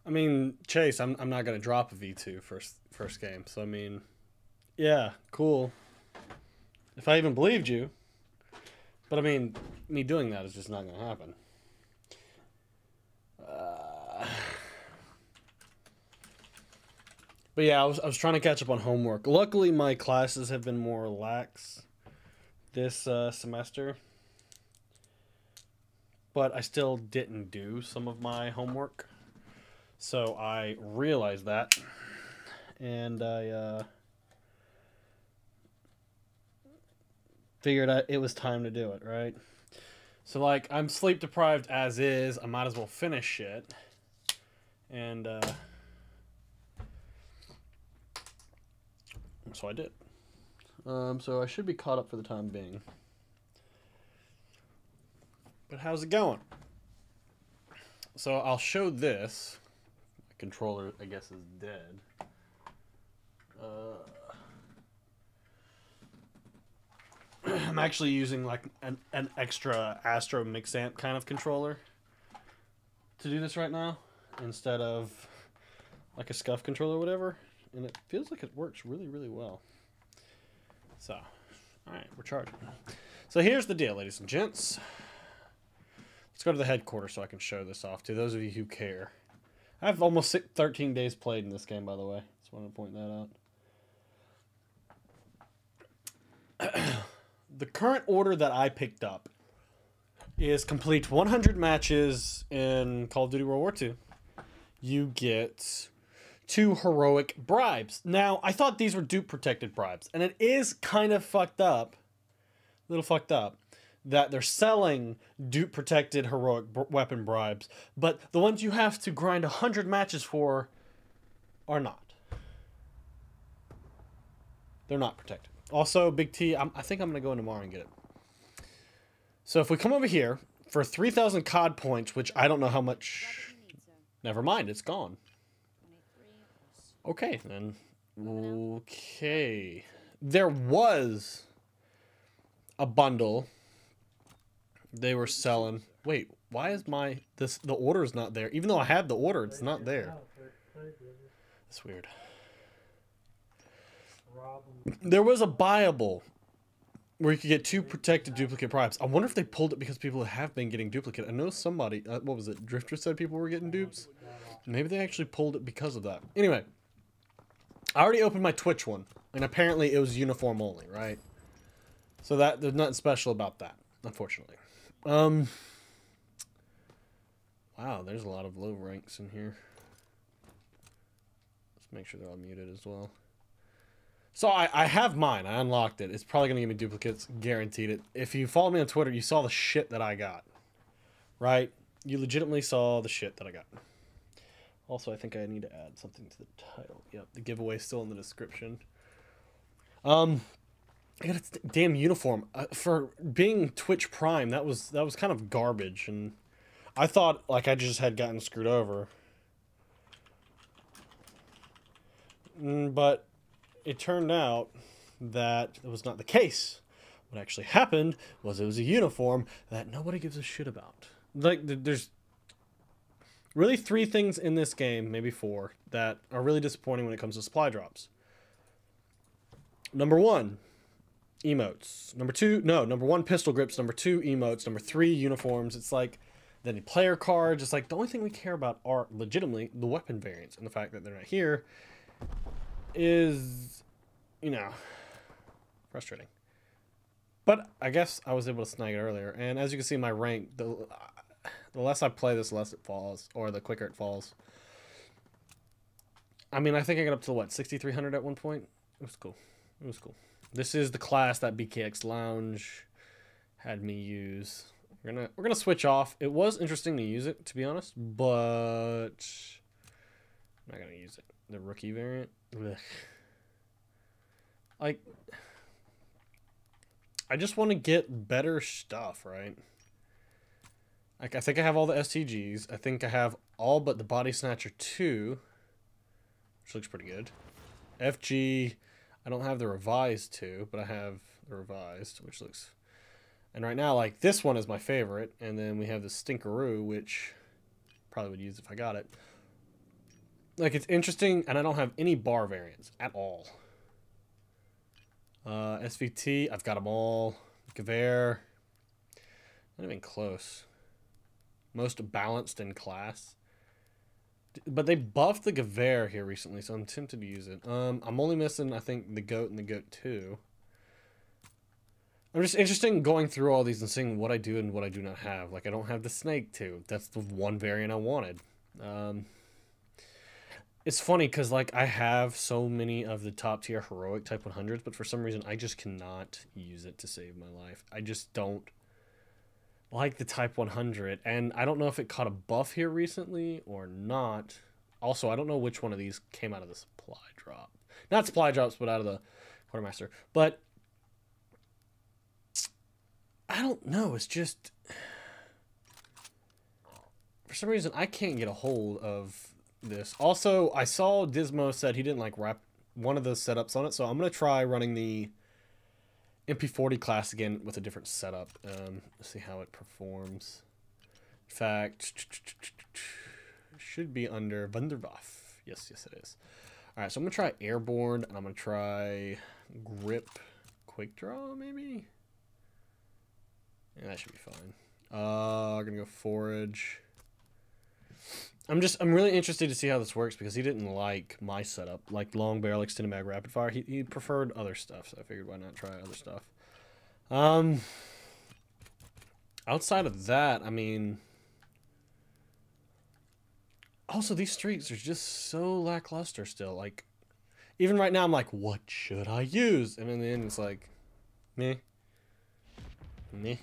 I mean, Chase, I'm not gonna drop a V2 first game. So I mean, yeah, cool. If I even believed you, but I mean, me doing that is just not gonna happen. But yeah, I was trying to catch up on homework. Luckily, my classes have been more lax this semester, but I still didn't do some of my homework. So I realized that, and I figured it was time to do it, right? So, like, I'm sleep deprived as is. I might as well finish it. And so I did. So I should be caught up for the time being. But how's it going? So I'll show this. My controller, I guess, is dead. I'm actually using like an extra Astro Mix Amp kind of controller to do this right now, instead of like a SCUF controller or whatever. And it feels like it works really, really well. So, alright, we're charging. So here's the deal, ladies and gents. Let's go to the headquarters so I can show this off to those of you who care. I have almost 13 days played in this game, by the way. Just wanted to point that out. The current order that I picked up is complete 100 matches in Call of Duty World War II. You get 2 heroic bribes. Now, I thought these were dupe protected bribes, and it is kind of fucked up, a little fucked up, that they're selling dupe protected heroic weapon bribes, but the ones you have to grind 100 matches for are not. They're not protected. Also, Big T, I think I'm going to go in tomorrow and get it. So if we come over here for 3,000 COD points, which I don't know how much... Never mind, it's gone. Okay, then. Okay. There was a bundle they were selling. Wait, why is the order is not there? Even though I have the order, it's not there. That's weird. There was a buyable where you could get 2 protected duplicate bribes. I wonder if they pulled it because people have been getting duplicate. I know somebody, what was it? Drifter said people were getting dupes. Maybe they actually pulled it because of that. Anyway, I already opened my Twitch one, and apparently it was uniform only, right? So that there's nothing special about that, unfortunately. Wow, there's a lot of low ranks in here. Let's make sure they're all muted as well. So I have mine. I unlocked it. It's probably going to give me duplicates. Guaranteed it. If you follow me on Twitter, you saw the shit that I got. Right? You legitimately saw the shit that I got. Also, I think I need to add something to the title. Yep, the giveaway is still in the description. I got a damn uniform. For being Twitch Prime, that was kind of garbage. And I thought, like, I just had gotten screwed over. But... it turned out that it was not the case. What actually happened was it was a uniform that nobody gives a shit about. Like, there's really 3 things in this game, maybe 4, that are really disappointing when it comes to supply drops. Number 1, emotes. Number 1, pistol grips. Number 2, emotes. Number 3, uniforms. It's like, then player cards. It's like, the only thing we care about are legitimately the weapon variants. And the fact that they're not here is, you know, frustrating. But I guess I was able to snag it earlier. And as you can see, my rank, the less I play this, the less it falls, or the quicker it falls. I mean, I think I got up to, what, 6,300 at one point? It was cool. It was cool. This is the class that BKX Lounge had me use. We're gonna switch off. It was interesting to use it, to be honest, but I'm not gonna use it. The rookie variant. Ugh. Like, I just want to get better stuff, right? Like, I think I have all the STGs. I think I have all but the Body Snatcher 2, which looks pretty good. FG, I don't have the revised 2, but I have the revised, which looks... and right now, like, this one is my favorite. And then we have the Stinkeroo, which probably would use if I got it. Like, it's interesting, and I don't have any bar variants at all. SVT, I've got them all. Gewehr, not even close. Most balanced in class. But they buffed the Gewehr here recently, so I'm tempted to use it. I'm only missing, I think, the Goat and the Goat 2. I'm just interested in going through all these and seeing what I do and what I do not have. Like, I don't have the Snake 2. That's the one variant I wanted. It's funny because, like, I have so many of the top-tier heroic Type 100s, but for some reason, I just cannot use it to save my life. I just don't like the Type 100, and I don't know if it caught a buff here recently or not. Also, I don't know which one of these came out of the supply drop. Not supply drops, but out of the Quartermaster. But I don't know. It's just, for some reason, I can't get a hold of this. Also, I saw Dismo said he didn't like wrap one of the setups on it, so I'm going to try running the MP40 class again with a different setup. Let's see how it performs. In fact, should be under Wunderwaffe. Yes, it is. All right, so I'm going to try Airborne, and I'm going to try Grip Quick Draw, maybe? Yeah, that should be fine. I'm going to go Forage. I'm really interested to see how this works because he didn't like my setup, like long barrel, extended mag, rapid fire. He preferred other stuff, so I figured why not try other stuff. Outside of that, I mean, also these streaks are just so lackluster still. Like, even right now, I'm like, what should I use? And in the end, it's like, meh. You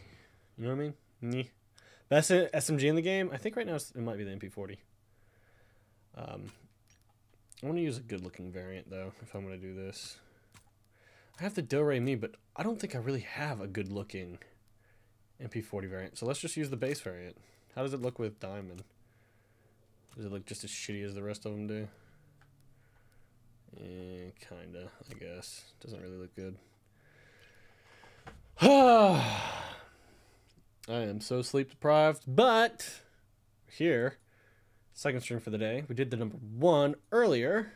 know what I mean? Meh. Best SMG in the game? I think right now it might be the MP40. I want to use a good-looking variant, though, if I'm going to do this. I have the Do-Re Mi, but I don't think I really have a good-looking MP40 variant. So let's just use the base variant. How does it look with Diamond? Does it look just as shitty as the rest of them do? Kinda, I guess. Doesn't really look good. I am so sleep deprived, but here, second stream for the day. We did the number 1 earlier.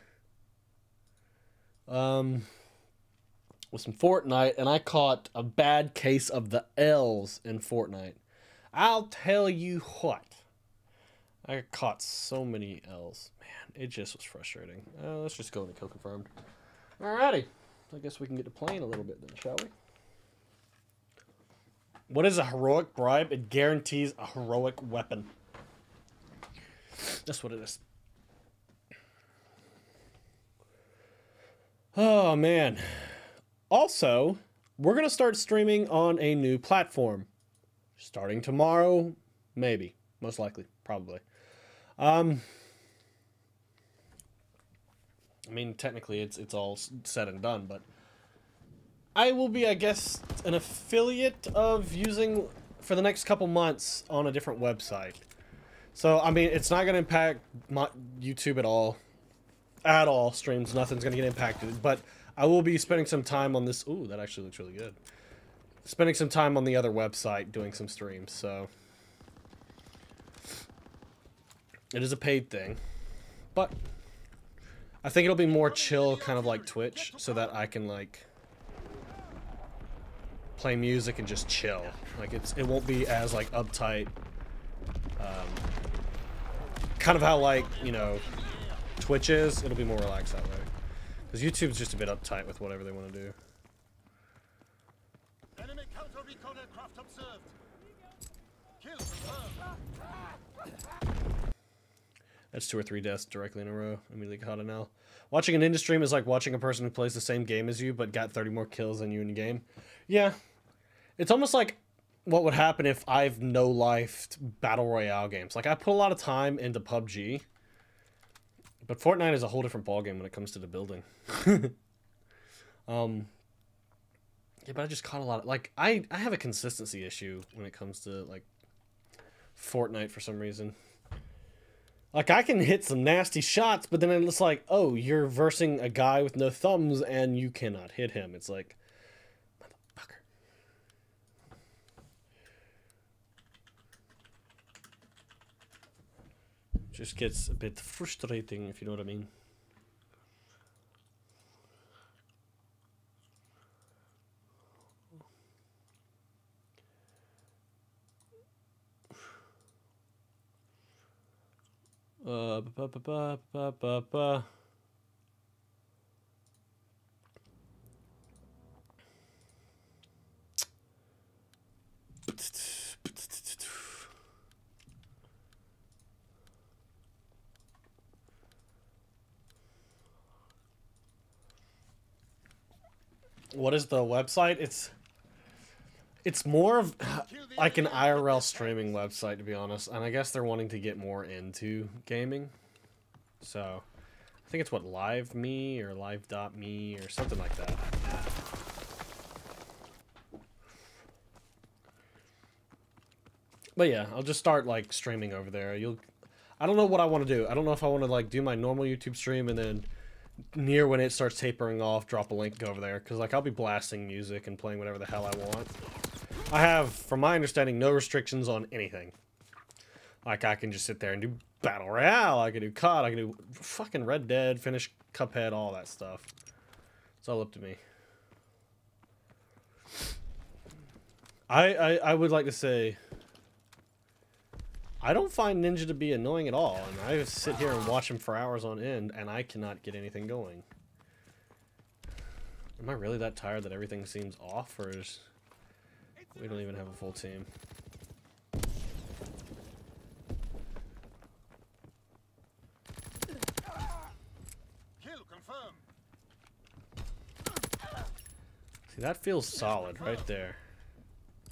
With some Fortnite, and I caught a bad case of the L's in Fortnite. I'll tell you what. I caught so many L's. Man, it just was frustrating. Let's just go into kill confirmed. Alrighty. I guess we can get to playing a little bit then, shall we? What is a heroic bribe? It guarantees a heroic weapon. That's what it is. Oh, man. Also, we're going to start streaming on a new platform. Starting tomorrow, maybe. Most likely. Probably. I mean, technically, it's all said and done, but I will be, I guess, an affiliate of using for the next couple months on a different website. So, I mean, it's not going to impact my YouTube at all. At all. Streams, nothing's going to get impacted. But I will be spending some time on this. Ooh, that actually looks really good. Spending some time on the other website doing some streams, so. It is a paid thing. But I think it'll be more chill, kind of like Twitch, so that I can, like, play music and just chill. Like, it won't be as, like, uptight. Kind of how, like, you know, Twitch is. It'll be more relaxed that way. Because YouTube's just a bit uptight with whatever they want to do. Enemy counter recon aircraft observed. Kill confirmed. That's 2 or 3 deaths directly in a row. Immediately caught an L. Watching an indie stream is like watching a person who plays the same game as you, but got 30 more kills than you in the game. Yeah. It's almost like what would happen if I've no-lifed Battle Royale games. Like, I put a lot of time into PUBG, but Fortnite is a whole different ballgame when it comes to the building. Yeah, but I just caught a lot of... Like, I have a consistency issue when it comes to, like, Fortnite for some reason. Like, I can hit some nasty shots, but then it's like, oh, you're versing a guy with no thumbs, and you cannot hit him. It's like, motherfucker. Just gets a bit frustrating, if you know what I mean. What is the website? It's more of like an IRL streaming website, to be honest, and I guess they're wanting to get more into gaming. So, I think it's what, Live Me or Live.me or something like that. But yeah, I'll just start like streaming over there. I don't know what I want to do. I don't know if I want to like do my normal YouTube stream and then near when it starts tapering off, drop a link, go over there, because like I'll be blasting music and playing whatever the hell I want. I have, from my understanding, no restrictions on anything. Like I can just sit there and do Battle Royale, I can do COD, I can do fucking Red Dead, finish Cuphead, all that stuff. It's all up to me. I would like to say, I don't find Ninja to be annoying at all, and I sit here and watch him for hours on end, and I cannot get anything going. Am I really that tired that everything seems off, or is... We don't even have a full team. Kill confirmed. See, that feels solid right there.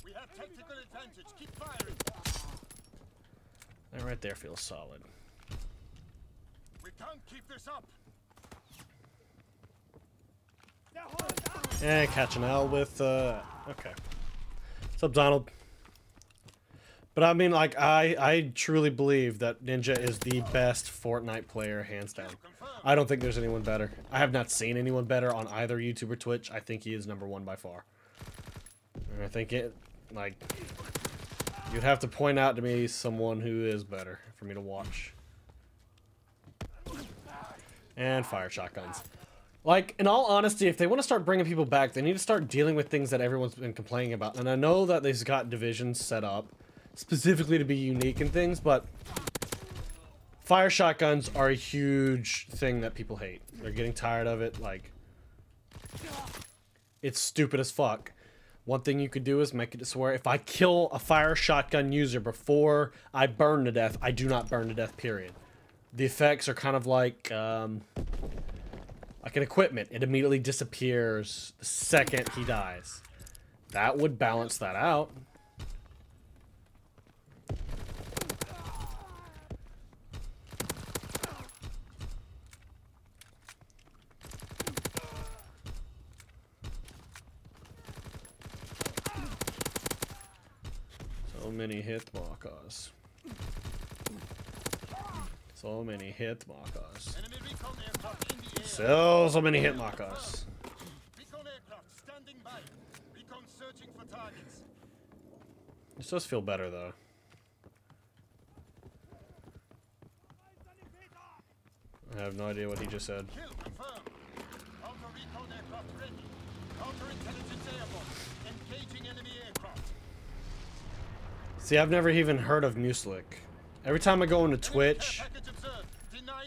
We have tactical advantage. Keep firing. That right there feels solid. We can't keep this up. And catch an L with, okay. What's up, Donald? But I mean, like, I truly believe that Ninja is the best Fortnite player, hands down. I don't think there's anyone better. I have not seen anyone better on either YouTube or Twitch. I think he is #1 by far. And I think it, like, you'd have to point out to me someone who is better for me to watch. And fire shotguns. Like, in all honesty, if they want to start bringing people back, they need to start dealing with things that everyone's been complaining about. And I know that they've got divisions set up specifically to be unique and things, but fire shotguns are a huge thing that people hate. They're getting tired of it. Like, it's stupid as fuck. One thing you could do is make it to where if I kill a fire shotgun user before I burn to death, I do not burn to death, period. The effects are kind of like an equipment. It immediately disappears the second he dies. That would balance that out. So many hit markers. So many hit markers. So many hit markers. Recon aircraft standing by. Recon searching for targets. This does feel better though. I have no idea what he just said. Kill confirmed. Counter recon aircraft ready. Counter intelligence airborne. Engaging enemy aircraft. See, I've never even heard of Muslik. Every time I go into Twitch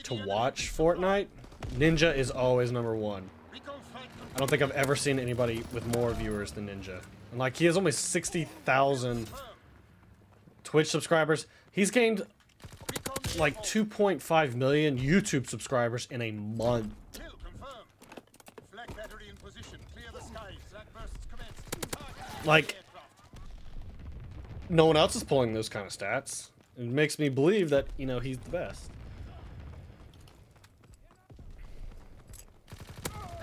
to watch Fortnite, Ninja is always #1. I don't think I've ever seen anybody with more viewers than Ninja. And like, he has only 60,000 Twitch subscribers. He's gained like 2.5 million YouTube subscribers in a month. Kill confirmed. Flag battery in position. Clear the skies. Flag bursts commence. Like, no one else is pulling those kind of stats. It makes me believe that, you know, he's the best.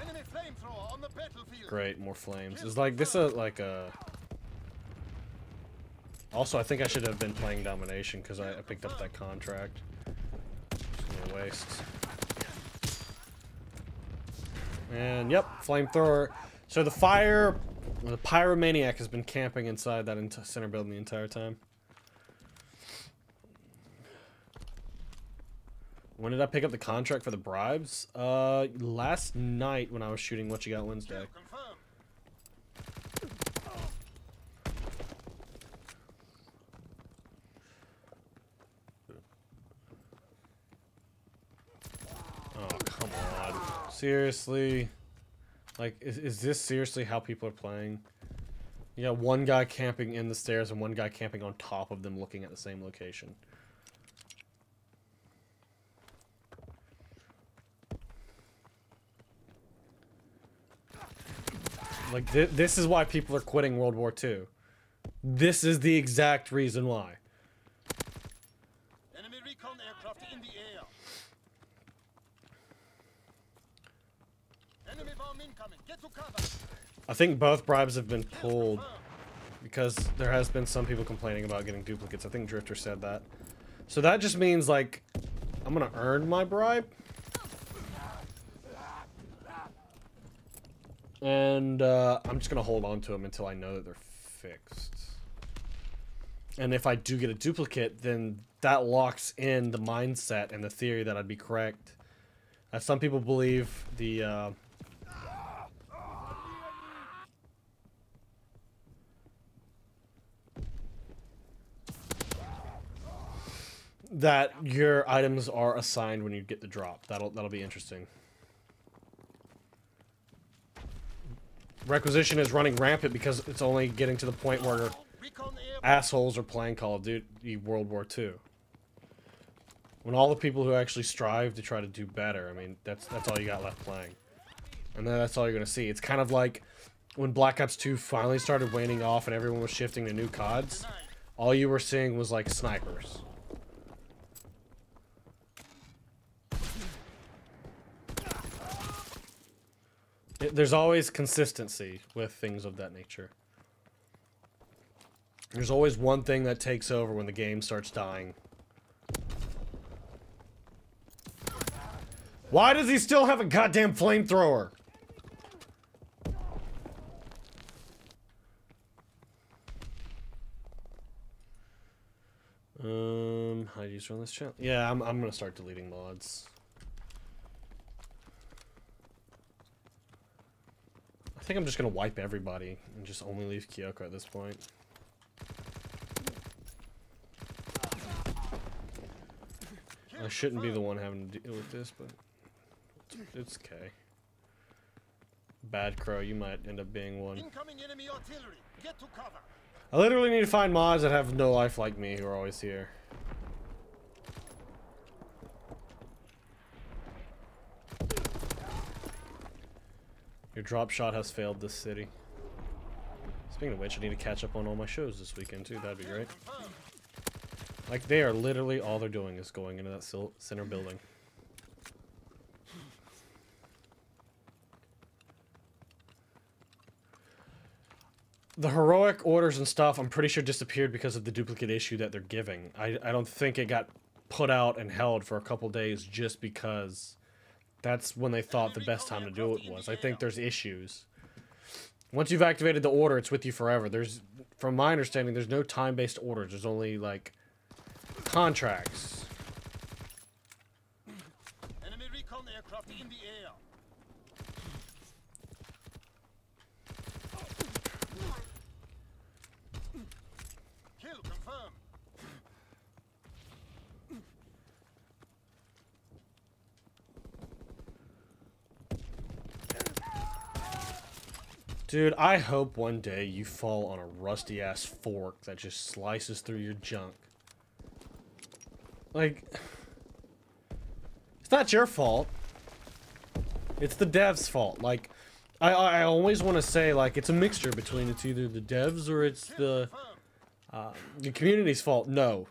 Enemy flamethrower on the battlefield. Great, more flames. Is like this like a... Also, I think I should have been playing Domination because I picked up that contract. Just gonna waste. And yep, flamethrower. So the pyromaniac has been camping inside that center building the entire time. When did I pick up the contract for the bribes? Last night when I was shooting What You Got Wednesday. Oh, come on. Seriously? Like, is this seriously how people are playing? You got one guy camping in the stairs and one guy camping on top of them looking at the same location. Like, this is why people are quitting World War II. This is the exact reason why. Enemy recon aircraft in the air. Enemy bomb incoming. Get to cover. I think both bribes have been pulled because there has been some people complaining about getting duplicates. I think Drifter said that. So that just means, like, I'm gonna earn my bribe. And I'm just gonna hold on to them until I know that they're fixed. And if I do get a duplicate, then that locks in the mindset and the theory that I'd be correct. As some people believe, the that your items are assigned when you get the drop. That'll be interesting. Requisition is running rampant because it's only getting to the point where assholes are playing Call of Duty World War II. When all the people who actually strive to try to do better, I mean, that's all you got left playing. And then that's all you're gonna see. It's kind of like when Black Ops 2 finally started waning off and everyone was shifting to new CODs. All you were seeing was like snipers. There's always consistency with things of that nature. There's always one thing that takes over when the game starts dying. Why does he still have a goddamn flamethrower? How do you run this channel? Yeah, I'm gonna start deleting mods. I think I'm just gonna wipe everybody and just only leave Kyoko at this point. I shouldn't be the one having to deal with this, but it's okay. Bad Crow, you might end up being one. Incoming enemy artillery. Get to cover. I literally need to find mods that have no life like me who are always here. Your drop shot has failed this city. Speaking of which, I need to catch up on all my shows this weekend too. That'd be great. Like, they are literally, all they're doing is going into that center building. The heroic orders and stuff, I'm pretty sure disappeared because of the duplicate issue that they're giving. I don't think it got put out and held for a couple days just because that's when they thought the best time to do it was. I think there's issues. Once you've activated the order, it's with you forever. From my understanding, there's no time-based orders. There's only, like, contracts. Enemy recon aircraft in the air. Kill confirmed. Dude, I hope one day you fall on a rusty-ass fork that just slices through your junk. Like, it's not your fault. It's the devs' fault. Like, I always want to say, like, it's a mixture between it's either the devs or it's the community's fault. No.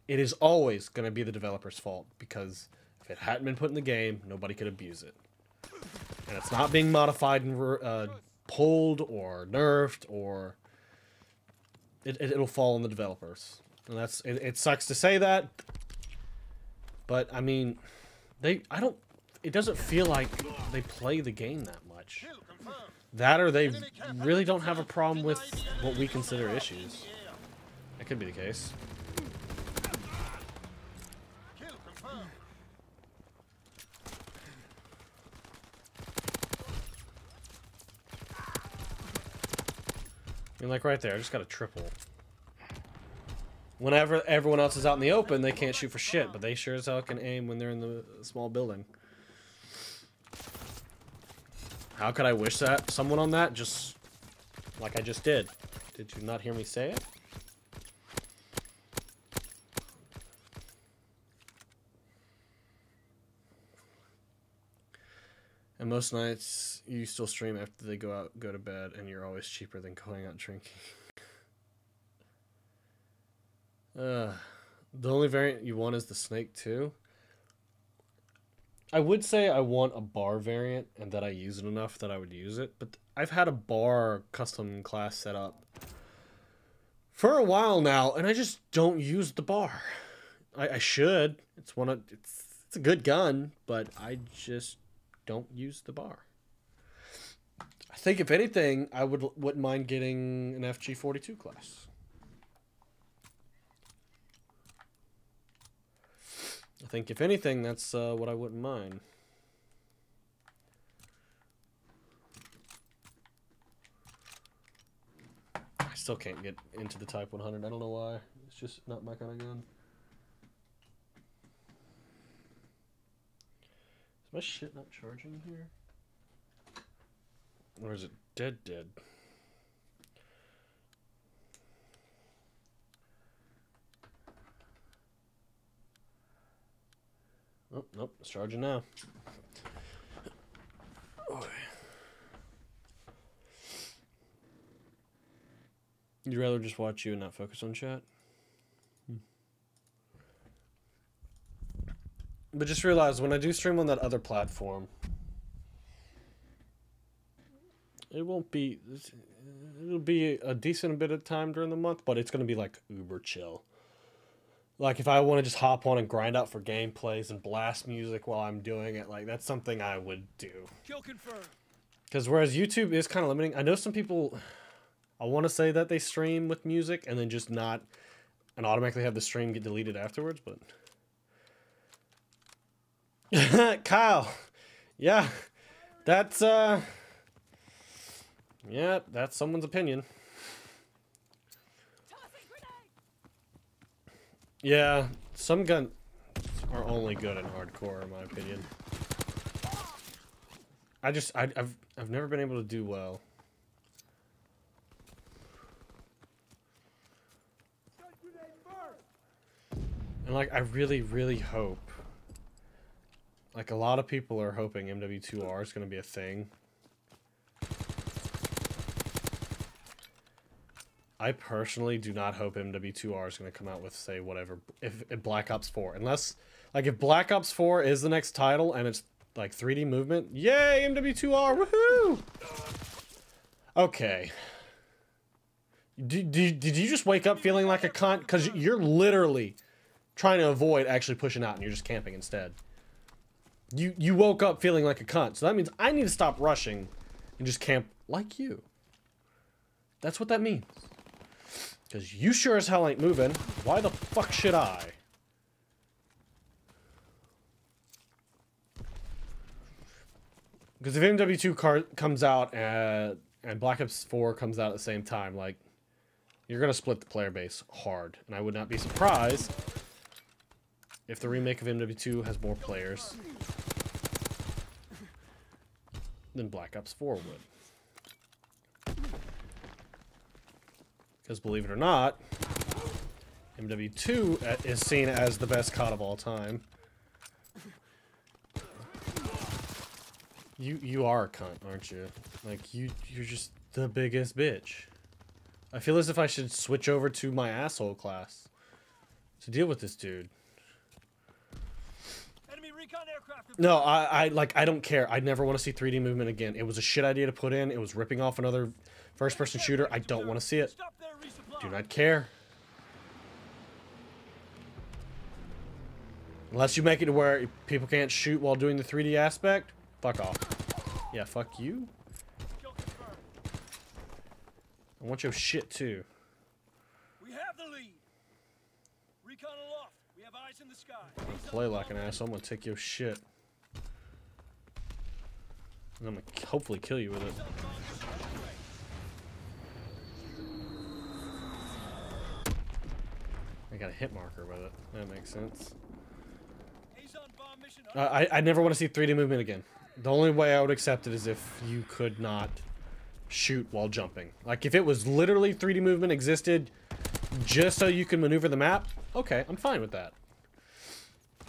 It is always going to be the developer's fault, because if it hadn't been put in the game, nobody could abuse it. And it's not being modified and pulled or nerfed, or it'll fall on the developers. And it sucks to say that, but I mean, it doesn't feel like they play the game that much. That, or they really don't have a problem with what we consider issues. That could be the case. And like right there, I just got a triple. Whenever everyone else is out in the open, they can't shoot for shit, but they sure as hell can aim when they're in the small building. How could I wish that someone on that? Just like I just did. Did you not hear me say it? And most nights you still stream after they go to bed, and you're always cheaper than going out drinking. The only variant you want is the snake too. I would say I want a bar variant and that I use it enough that I would use it, but I've had a bar custom class set up for a while now, and I just don't use the bar. I should. It's a good gun, but I just don't use the bar. I think if anything, I wouldn't mind getting an FG42 class. I think if anything, that's what I wouldn't mind. I still can't get into the Type 100. I don't know why. It's just not my kind of gun. Is my shit not charging here? Or is it dead? Oh, nope, it's charging now. Oh. You'd rather just watch you and not focus on chat? But just realize when I do stream on that other platform, it'll be a decent bit of time during the month, but it's going to be like uber chill. Like if I want to just hop on and grind out for gameplays and blast music while I'm doing it, like that's something I would do. Kill confirmed. Because whereas YouTube is kind of limiting, I know some people, I want to say that they stream with music and then just not, and automatically have the stream get deleted afterwards, but... Kyle, yeah, that's someone's opinion. Yeah, some guns are only good in hardcore, in my opinion. I've never been able to do well. And like, I really hope. Like, a lot of people are hoping MW2R is going to be a thing. I personally do not hope MW2R is going to come out with, say, whatever, if Black Ops 4. Unless, like, if Black Ops 4 is the next title and it's, like, 3D movement, yay, MW2R, woohoo! Okay. Did you just wake up feeling like a cunt? Because you're literally trying to avoid actually pushing out and you're just camping instead. You woke up feeling like a cunt, so that means I need to stop rushing and just camp like you. That's what that means. Because you sure as hell ain't moving. Why the fuck should I? Because if MW2 comes out and Black Ops 4 comes out at the same time, like, you're going to split the player base hard. And I would not be surprised if the remake of MW2 has more players than Black Ops 4 would. Because believe it or not, MW2 is seen as the best COD of all time. You are a cunt, aren't you? Like, you're just the biggest bitch. I feel as if I should switch over to my asshole class to deal with this dude. No, I don't care. I never want to see 3D movement again. It was a shit idea to put in. It was ripping off another first-person shooter. I don't want to see it. Do not care. Unless you make it to where people can't shoot while doing the 3D aspect, fuck off. Yeah, fuck you. I want your shit too. We have the lead. Recon aloft. We have eyes in the sky. Play like an asshole. I'm gonna take your shit. And I'm gonna hopefully kill you with it. got a hit marker with it. That makes sense. Azon bomb mission I never want to see 3D movement again. The only way I would accept it is if you could not shoot while jumping. Like, if it was literally 3D movement existed just so you can maneuver the map, okay, I'm fine with that.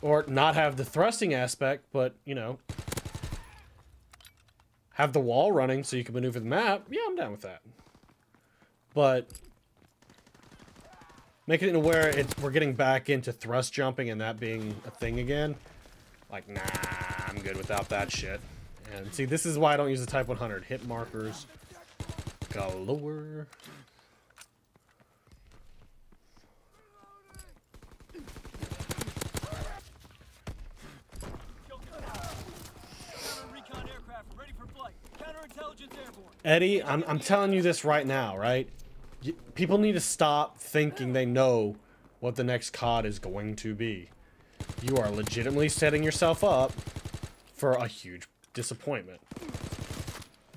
Or not have the thrusting aspect, but, you know, have the wall running so you can maneuver the map. Yeah, I'm down with that. But making it where we're getting back into thrust jumping and that being a thing again, like, nah, I'm good without that shit. And see, this is why I don't use the Type 100. Hit markers galore. recon aircraft ready for flight. Counterintelligence airborne. Eddie, I'm telling you this right now, right? People need to stop thinking they know what the next COD is going to be. You are legitimately setting yourself up for a huge disappointment.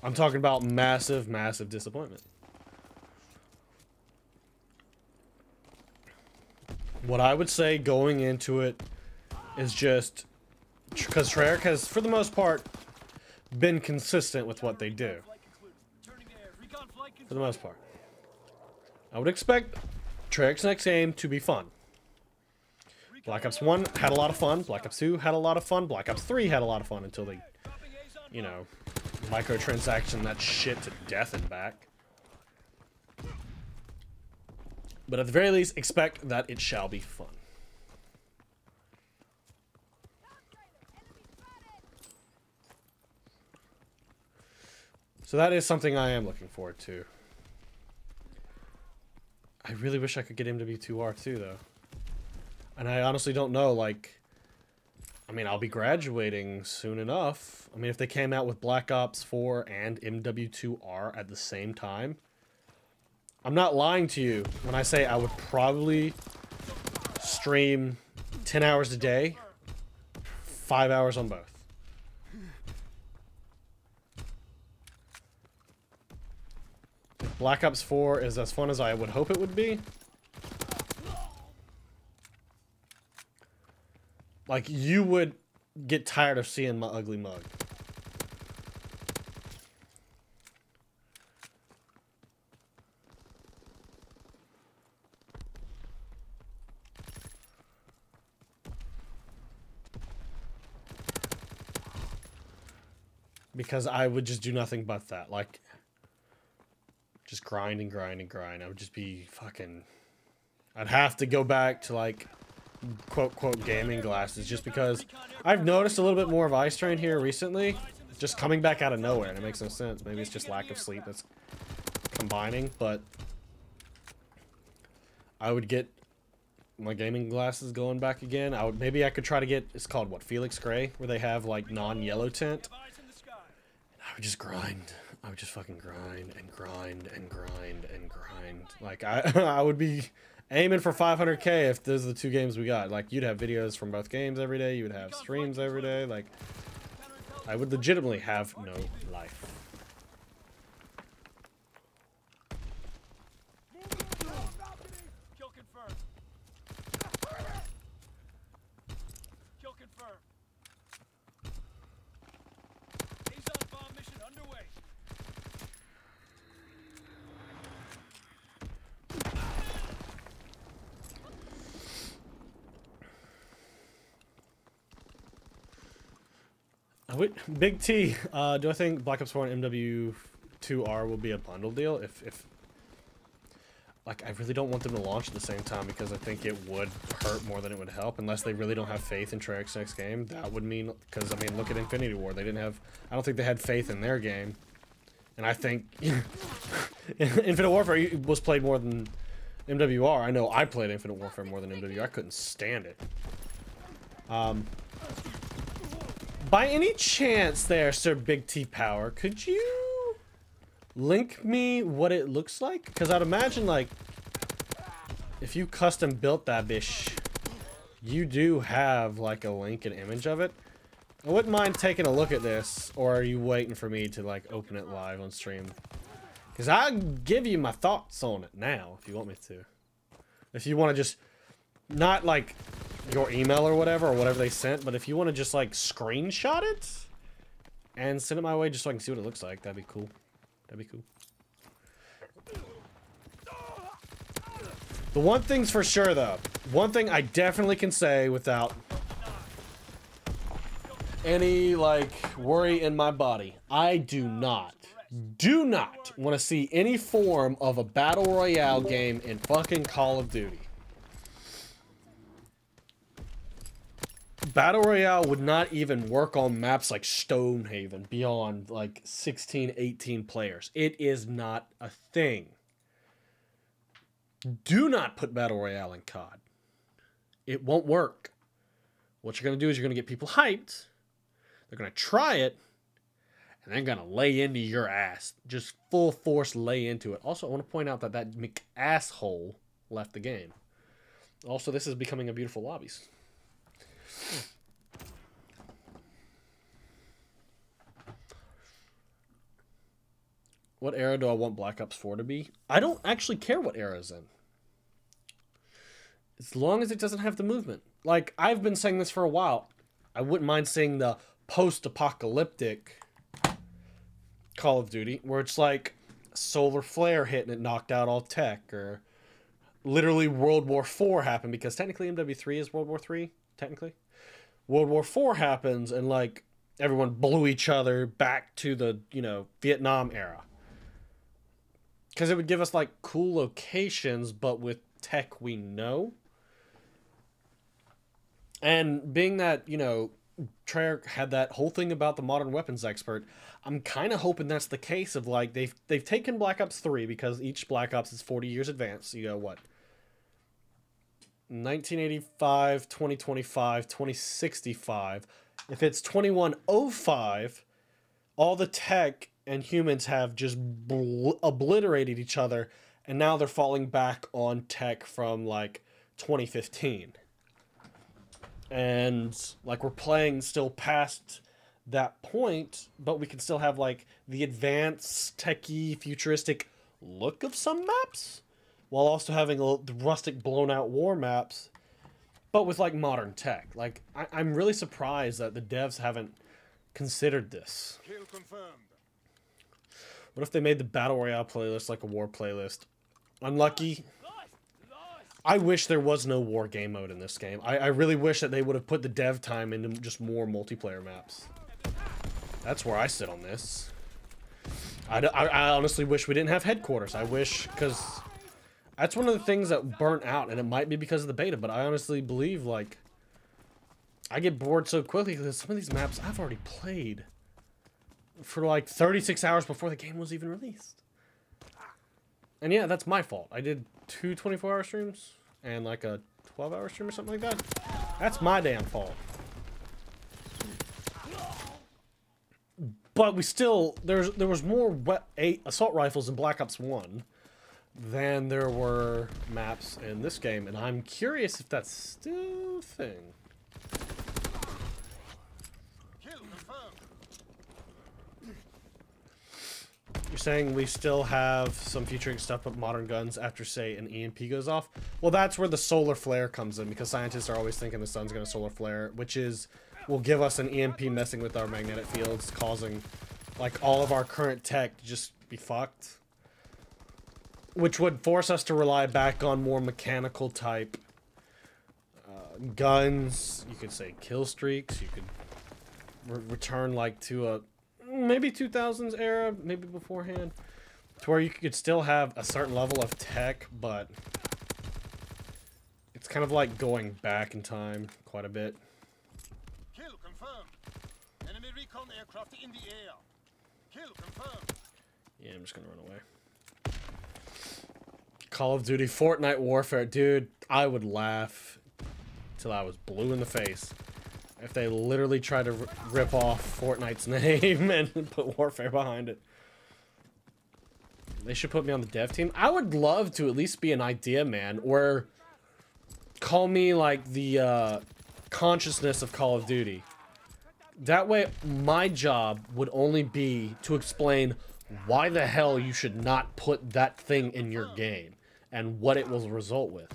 I'm talking about massive, massive disappointment. What I would say going into it is just... because Treyarch has, for the most part, been consistent with what they do. For the most part. I would expect Treyarch's next game to be fun. Black Ops 1 had a lot of fun. Black Ops 2 had a lot of fun. Black Ops 3 had a lot of fun until they, you know, microtransaction that shit to death and back. But at the very least, expect that it shall be fun. So that is something I am looking forward to. I really wish I could get MW2R2 though. And I honestly don't know, like, I mean, I'll be graduating soon enough. I mean, if they came out with Black Ops 4 and MW2R at the same time, I'm not lying to you when I say I would probably stream 10 hours a day, 5 hours on both. If Black Ops 4 is as fun as I would hope it would be, like, you would get tired of seeing my ugly mug. Because I would just do nothing but that. Like, just grind and grind and grind. I would just be fucking... I'd have to go back to, like, quote gaming glasses, just because I've noticed a little bit more of eye strain here recently, just coming back out of nowhere, and it makes no sense. Maybe it's just lack of sleep that's combining, but I would get my gaming glasses going back again. Maybe I could try to get, it's called what, Felix Gray, where they have like non-yellow tint. And I would just grind. I would just fucking grind and grind and grind and grind. Like I would be aiming for 500K if those are the two games we got. Like, you'd have videos from both games every day. You would have streams every day. Like, I would legitimately have no life. Kill confirmed. Kill confirmed. Azon bomb mission underway. Big T, do I think Black Ops 4 and MW2R will be a bundle deal? If like, I really don't want them to launch at the same time, because I think it would hurt more than it would help, unless they really don't have faith in Treyarch's next game. That would mean, because, I mean, look at Infinity War. They didn't have, I don't think they had faith in their game. And I think Infinite Warfare was played more than MWR. I know I played Infinite Warfare more than MWR. I couldn't stand it. By any chance there, Sir Big T Power, could you link me what it looks like? Because I'd imagine, like, if you custom built that bish, you do have, like, a link and image of it. I wouldn't mind taking a look at this, or are you waiting for me to, like, open it live on stream? Because I'll give you my thoughts on it now, if you want me to. If you want to just Not like your email or whatever they sent, but if you want to just like screenshot it and send it my way just so I can see what it looks like, that'd be cool. That'd be cool. The one thing's for sure though, one thing I definitely can say without any like worry in my body, I do not want to see any form of a battle royale game in fucking Call of Duty. Battle Royale would not even work on maps like Stonehaven beyond like 16, 18 players. It is not a thing. Do not put Battle Royale in COD. It won't work. What you're going to do is you're going to get people hyped. They're going to try it. And they're going to lay into your ass. Just full force lay into it. Also, I want to point out that that McAsshole left the game. Also, this is becoming a beautiful lobbies. What era do I want Black Ops 4 to be? I don't actually care what era it's in. As long as it doesn't have the movement. Like, I've been saying this for a while. I wouldn't mind seeing the post-apocalyptic Call of Duty, where it's like solar flare hit and it knocked out all tech, or literally World War IV happened, because technically MW3 is World War III, technically. World War IV happens and like everyone blew each other back to the, you know, Vietnam era. Because it would give us like cool locations, but with tech we know. And being that, you know, Treyarch had that whole thing about the modern weapons expert, I'm kind of hoping that's the case of like they've taken Black Ops 3, because each Black Ops is 40 years advanced. So you go what? 1985, 2025, 2065. If it's 2105, all the tech and humans have just obliterated each other, and now they're falling back on tech from like 2015. And like we're playing still past that point, but we can still have like the advanced, techie, futuristic look of some maps, while also having the rustic, blown-out war maps, but with like modern tech. Like I'm really surprised that the devs haven't considered this. Kill confirmed. What if they made the Battle Royale playlist like a war playlist? Unlucky. I wish there was no war game mode in this game. I really wish that they would have put the dev time into just more multiplayer maps. That's where I sit on this. I honestly wish we didn't have headquarters. I wish, because that's one of the things that burnt out, and it might be because of the beta, but I honestly believe, like, I get bored so quickly because some of these maps I've already played for like 36 hours before the game was even released. And yeah, that's my fault. I did 2 24-hour streams and like a 12-hour stream or something like that. That's my damn fault. But we still, there was more assault rifles in Black Ops 1 than there were maps in this game, and I'm curious if that's still a thing. You're saying we still have some featuring stuff but modern guns after, say, an EMP goes off? Well, that's where the solar flare comes in, because scientists are always thinking the sun's going to solar flare, which will give us an EMP messing with our magnetic fields, causing, like, all of our current tech to just be fucked. Which would force us to rely back on more mechanical type guns. You could say kill streaks. You could return, like, to a maybe 2000s era, maybe beforehand, to where you could still have a certain level of tech, but it's kind of like going back in time quite a bit. Kill confirmed. Enemy recon aircraft in the air. Kill confirmed. Yeah, I'm just gonna run away. Call of Duty, Fortnite Warfare, dude, I would laugh till I was blue in the face if they literally tried to rip off Fortnite's name and put Warfare behind it. They should put me on the dev team. I would love to at least be an idea man, or call me like the consciousness of Call of Duty. That way, my job would only be to explain why the hell you should not put that thing in your game and what it will result with.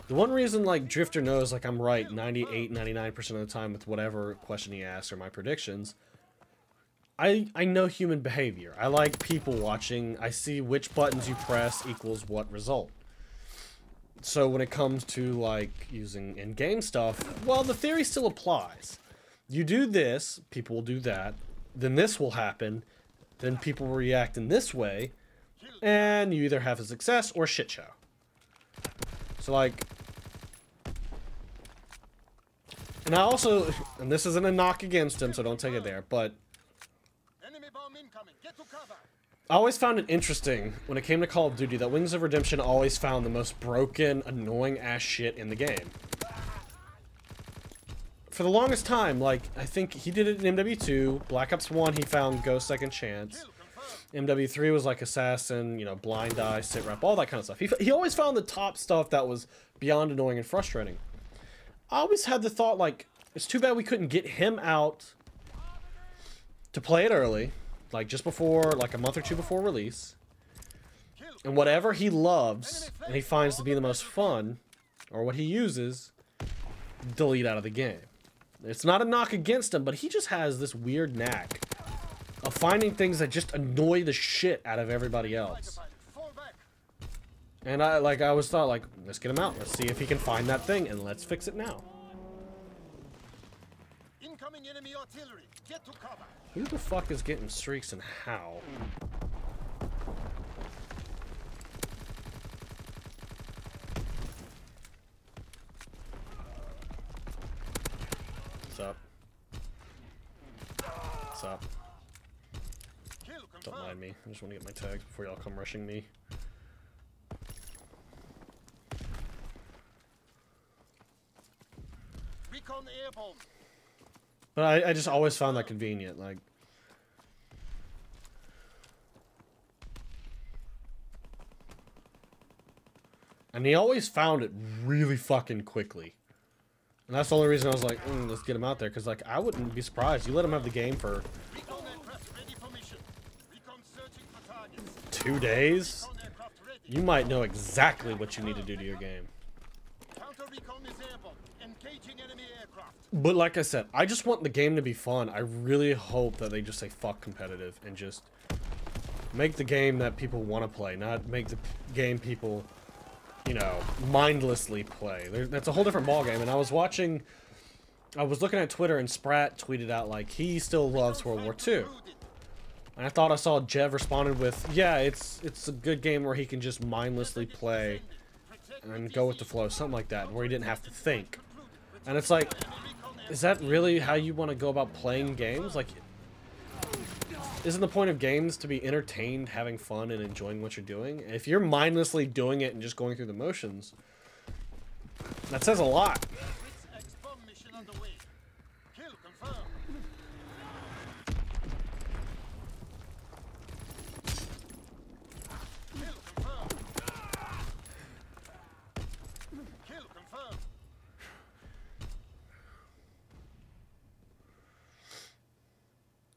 The one reason, like, Drifter knows, like, I'm right 98, 99% of the time with whatever question he asks or my predictions, I know human behavior. I like people watching. I see which buttons you press equals what result. So when it comes to, like, using in-game stuff, well, the theory still applies. You do this, people will do that, then this will happen, then people will react in this way, and you either have a success or a shit show. So, like... And I also... And this isn't a knock against him, so don't take it there, but... Enemy bomb incoming. Get to cover. I always found it interesting, when it came to Call of Duty, that Wings of Redemption always found the most broken, annoying-ass shit in the game. For the longest time, like, I think he did it in MW2, Black Ops 1 he found Ghost Second Chance, MW3 was like Assassin, you know, Blind Eye, Sit Rep, all that kind of stuff. He always found the top stuff that was beyond annoying and frustrating. I always had the thought, like, it's too bad we couldn't get him out to play it early, like just before, like a month or two before release, and whatever he loves and he finds to be the most fun, or what he uses, delete out of the game. It's not a knock against him, but he just has this weird knack of finding things that just annoy the shit out of everybody else. And I always thought, like, let's get him out. Let's see if he can find that thing, and let's fix it now. Incoming enemy artillery. Get to cover. Who the fuck is getting streaks and how? What's up? What's up? Don't mind me. I just want to get my tags before y'all come rushing me. Recon airborne. But I just always found that convenient, like... And he always found it really fucking quickly. And that's the only reason I was like, let's get him out there, because, like, I wouldn't be surprised. You let him have the game for... 2 days? You might know exactly what you need to do to your game. But like I said, I just want the game to be fun. I really hope that they just say fuck competitive and just make the game that people want to play, not make the game people, you know, mindlessly play. That's a whole different ballgame. And I was looking at Twitter and Sprat tweeted out, like, he still loves World War II. And I thought I saw Jev responded with, yeah, it's a good game where he can just mindlessly play and go with the flow, something like that, where he didn't have to think. And it's like, is that really how you want to go about playing games? Like, isn't the point of games to be entertained, having fun, and enjoying what you're doing? If you're mindlessly doing it and just going through the motions, that says a lot.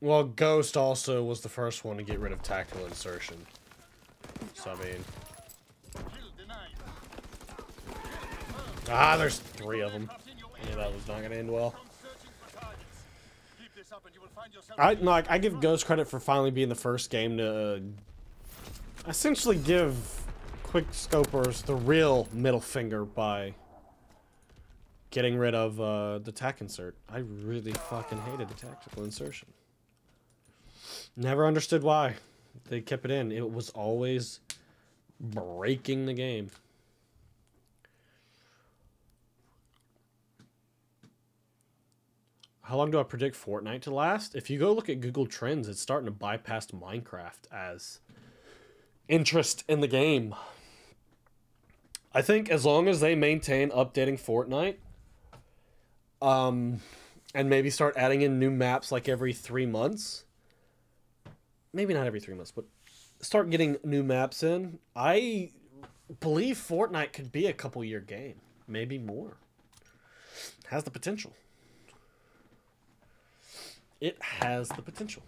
Well, Ghost also was the first one to get rid of tactical insertion. So, I mean... Ah, there's 3 of them. Yeah, that was not going to end well. I give Ghost credit for finally being the first game to essentially give quick scopers the real middle finger by getting rid of the tac insert. I really fucking hated the tactical insertion. Never understood why they kept it in. It was always breaking the game. How long do I predict Fortnite to last? If you go look at Google Trends, it's starting to bypass Minecraft as interest in the game. I think as long as they maintain updating Fortnite, and maybe start adding in new maps like every 3 months, maybe not every 3 months, but start getting new maps in, I believe Fortnite could be a couple-year game. Maybe more. Has the potential. It has the potential.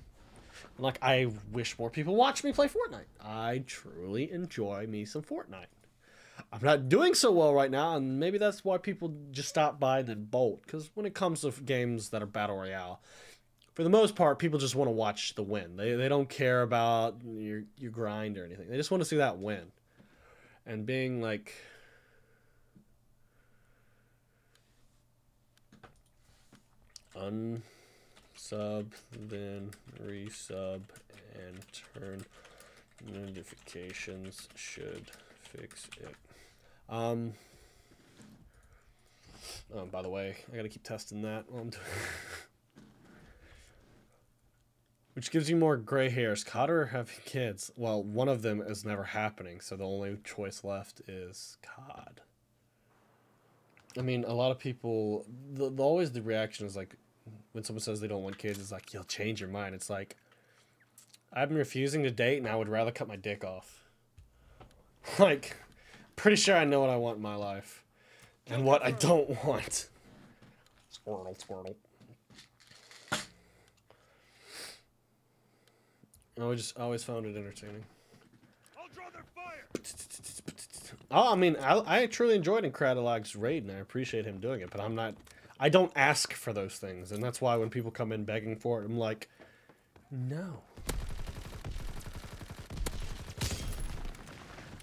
Like, I wish more people watch me play Fortnite. I truly enjoy me some Fortnite. I'm not doing so well right now, and maybe that's why people just stop by and then bolt. Because when it comes to games that are Battle Royale, for the most part, people just want to watch the win. They don't care about your grind or anything. They just want to see that win. And being like... unsub, then resub, and turn notifications should fix it. Oh, by the way, I gotta keep testing that while I'm doing which gives you more gray hairs, COD or having kids? Well, one of them is never happening, so the only choice left is COD. I mean, a lot of people, always the reaction is like, when someone says they don't want kids, it's like, you'll change your mind. It's like, I've been refusing to date, and I would rather cut my dick off. Like, pretty sure I know what I want in my life. And what I don't want. Squirtle, squirtle. I always found it entertaining. I'll draw their fire. Oh, I mean, I truly enjoyed Incredilog's raid, and I appreciate him doing it, but I don't ask for those things, and that's why when people come in begging for it, I'm like, no.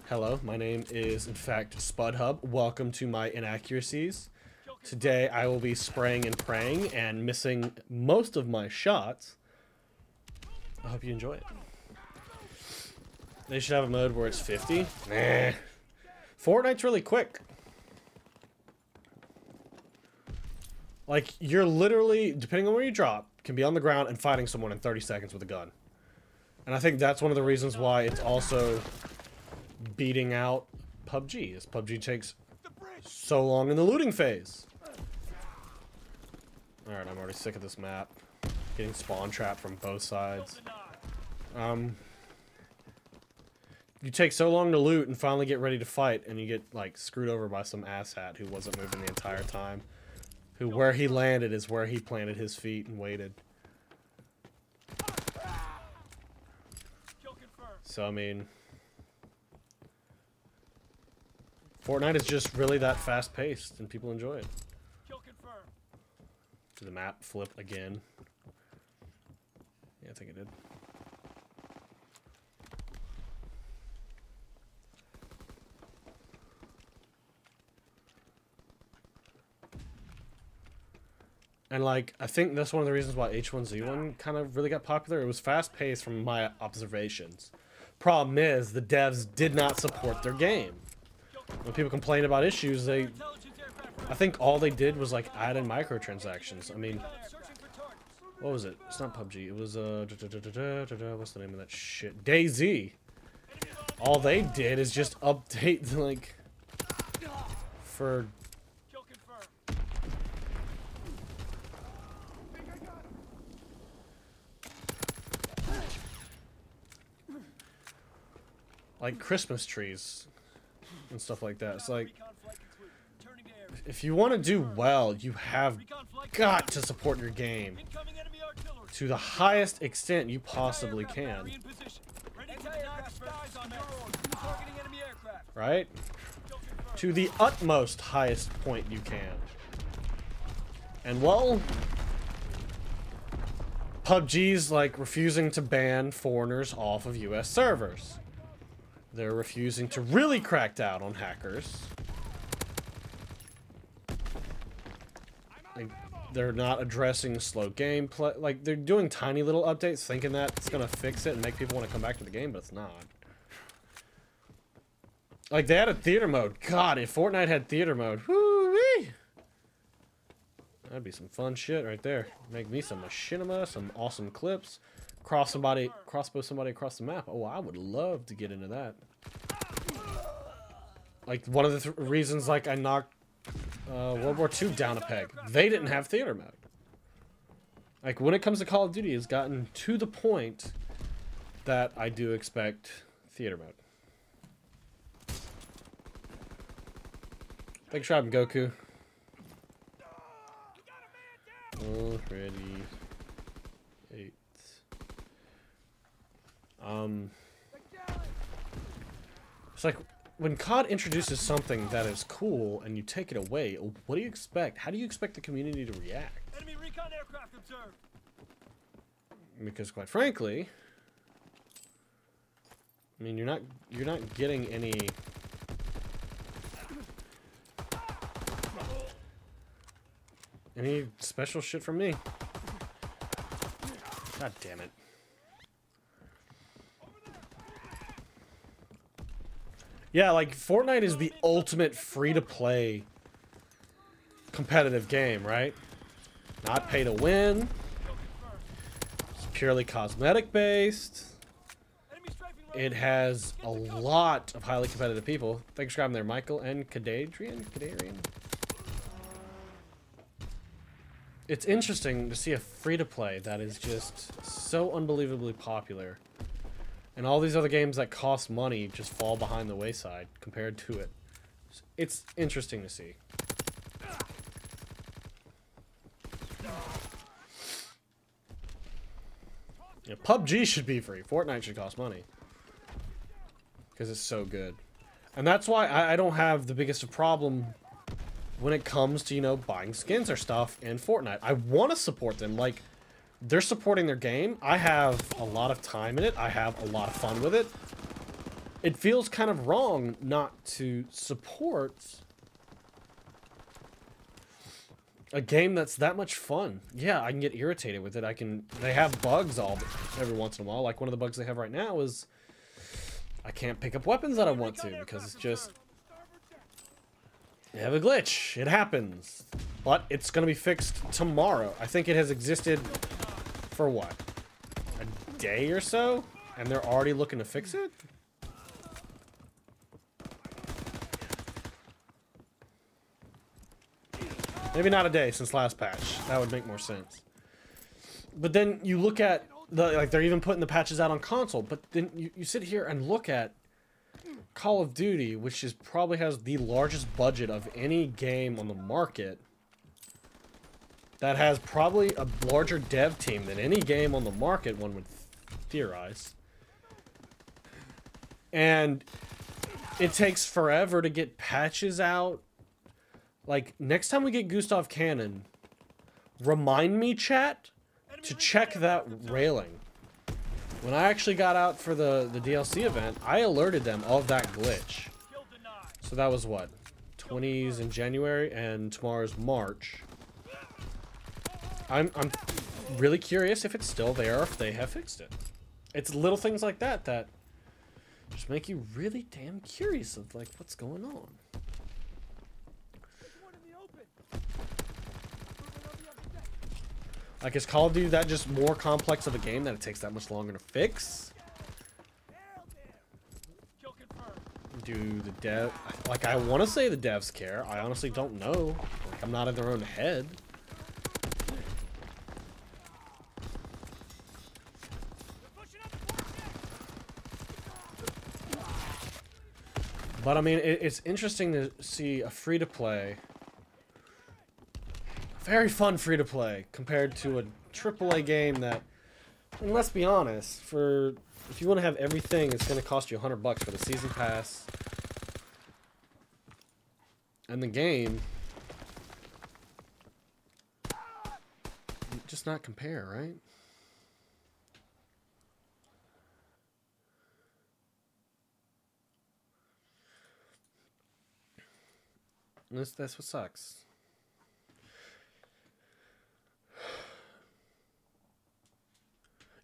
Hello, my name is, in fact, SpudHub. Welcome to my inaccuracies. Today, I will be spraying and praying and missing most of my shots. I hope you enjoy it. They should have a mode where it's 50. Nah. Fortnite's really quick. Like, you're literally, depending on where you drop, can be on the ground and fighting someone in 30 seconds with a gun. And I think that's one of the reasons why it's also beating out PUBG, is PUBG takes so long in the looting phase. Alright, I'm already sick of this map. Getting spawn trapped from both sides. You take so long to loot and finally get ready to fight, and you get, like, screwed over by some asshat who wasn't moving the entire time. Who, where he landed is where he planted his feet and waited. So, I mean... Fortnite is just really that fast-paced, and people enjoy it. Did the map flip again? Yeah, I think it did. And, like, I think that's one of the reasons why H1Z1 kind of really got popular. It was fast-paced from my observations. Problem is, the devs did not support their game. When people complain about issues, I think all they did was, like, add in microtransactions. I mean, what was it? It's not PUBG. It was, what's the name of that shit? DayZ. All they did is just update, like, for... like Christmas trees and stuff like that. It's like, if you want to do well, you have got to support your game to the highest extent you possibly can. Right? To the utmost highest point you can. And well, PUBG's like refusing to ban foreigners off of US servers. They're refusing to really crack down on hackers. Like, they're not addressing slow gameplay. Like, they're doing tiny little updates thinking that it's gonna fix it and make people want to come back to the game, but it's not. Like, they had a theater mode. God, if Fortnite had theater mode, whoo-wee! That'd be some fun shit right there. Make me some machinima, some awesome clips. Crossbow somebody across the map. Oh, I would love to get into that. Like, one of the reasons, like, I knocked World War II down a peg. They didn't have theater mode. Like, when it comes to Call of Duty, it's gotten to the point that I do expect theater mode. Thanks for having Goku. Already. 8. It's like, when COD introduces something that is cool and you take it away, what do you expect? How do you expect the community to react? Enemy recon aircraft observed. Because quite frankly, I mean, you're not getting any special shit from me. God damn it. Yeah, like Fortnite is the ultimate free-to-play competitive game, right? Not pay to win. It's purely cosmetic based. It has a lot of highly competitive people. Thanks for grabbing there, Michael and Kadadrian. It's interesting to see a free-to-play that is just so unbelievably popular. And all these other games that cost money just fall behind the wayside compared to it. It's interesting to see. Yeah, PUBG should be free. Fortnite should cost money. Because it's so good. And that's why I don't have the biggest of problem when it comes to, you know, buying skins or stuff in Fortnite. I want to support them. Like, they're supporting their game. I have a lot of time in it. I have a lot of fun with it. It feels kind of wrong not to support a game that's that much fun. Yeah, I can get irritated with it. They have bugs every once in a while. Like one of the bugs they have right now is I can't pick up weapons that I want to because it's just, they have a glitch. It happens. But it's going to be fixed tomorrow. I think it has existed for what? A day or so? And they're already looking to fix it? Maybe not a day since last patch. That would make more sense. But then you look at like they're even putting the patches out on console, but then you sit here and look at Call of Duty, which probably has the largest budget of any game on the market, that has probably a larger dev team than any game on the market, one would theorize. And it takes forever to get patches out. Like, next time we get Gustav Cannon, remind me, chat, to check that railing. When I actually got out for the DLC event, I alerted them of that glitch. So that was what? 20s in January, and tomorrow's March. I'm really curious if it's still there or if they have fixed it. It's little things like that that just make you really damn curious of, like, what's going on. Like, is Call of Duty that just more complex of a game that it takes that much longer to fix? Do the dev... Like, I want to say the devs care. I honestly don't know. Like, I'm not in their own head. But, I mean, it's interesting to see a free-to-play... Very fun free-to-play compared to a AAA game that, and let's be honest, if you want to have everything, it's going to cost you $100 for the season pass and the game. Just not compare, right? That's what sucks.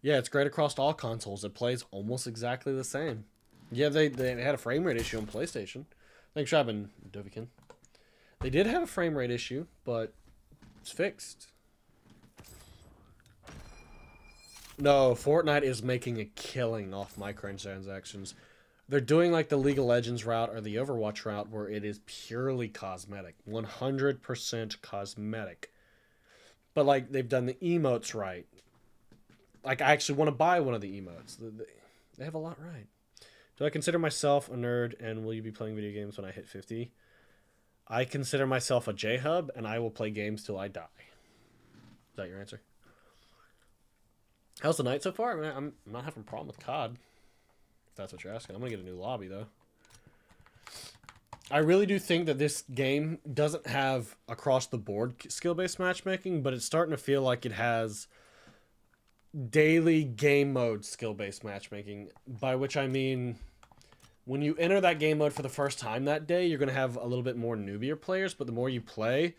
Yeah, it's great across all consoles. It plays almost exactly the same. Yeah, they had a frame rate issue on PlayStation. Thanks for having Dovikin. They did have a frame rate issue, but it's fixed. No, Fortnite is making a killing off microtransactions. They're doing like the League of Legends route or the Overwatch route where it is purely cosmetic. 100% cosmetic. But like they've done the emotes right. Like, I actually want to buy one of the emotes. They have a lot right. Do I consider myself a nerd, and will you be playing video games when I hit 50? I consider myself a J-Hub, and I will play games till I die. Is that your answer? How's the night so far? I mean, I'm not having a problem with COD, if that's what you're asking. I'm going to get a new lobby, though. I really do think that this game doesn't have across-the-board skill-based matchmaking, but it's starting to feel like it has daily game mode skill-based matchmaking, by which I mean when you enter that game mode for the first time that day, you're going to have a little bit more newbier players, but the more you play,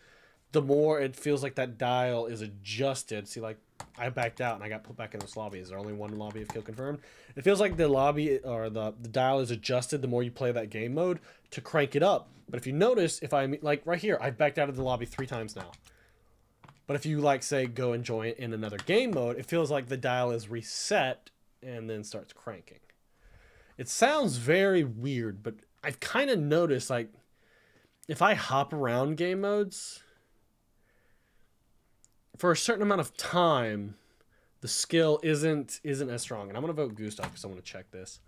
the more it feels like that dial is adjusted. See, like, I backed out and I got put back in this lobby. Is there only one lobby of kill confirmed? It feels like the lobby or the dial is adjusted the more you play that game mode to crank it up. But if you notice, if I, like, right here, I've backed out of the lobby 3 times now. But if you, like, say, go and join in another game mode, it feels like the dial is reset and then starts cranking. It sounds very weird, but I've kind of noticed, like, if I hop around game modes for a certain amount of time, the skill isn't as strong. And I'm going to vote Gustav because I want to check this.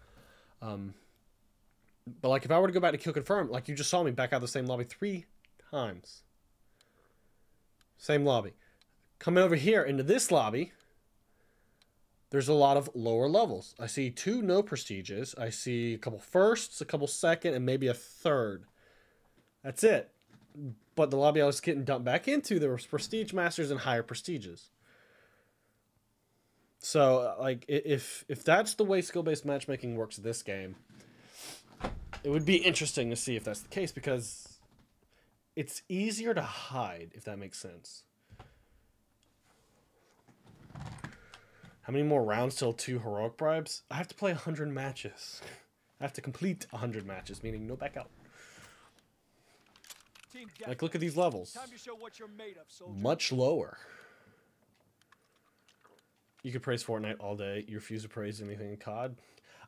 But, like, if I were to go back to kill confirm, like you just saw me back out of the same lobby 3 times. Same lobby. Coming over here into this lobby, there's a lot of lower levels. I see 2 no prestiges. I see a couple firsts, a couple second, and maybe a third. That's it. But the lobby I was getting dumped back into, there was prestige masters and higher prestiges. So, like, if that's the way skill-based matchmaking works in this game, it would be interesting to see if that's the case, because it's easier to hide, if that makes sense. How many more rounds till 2 heroic bribes? I have to play 100 matches. I have to complete 100 matches, meaning no back out. Like, look at these levels. Time to show what you're made of, soldier. Much lower. You could praise Fortnite all day. You refuse to praise anything in COD.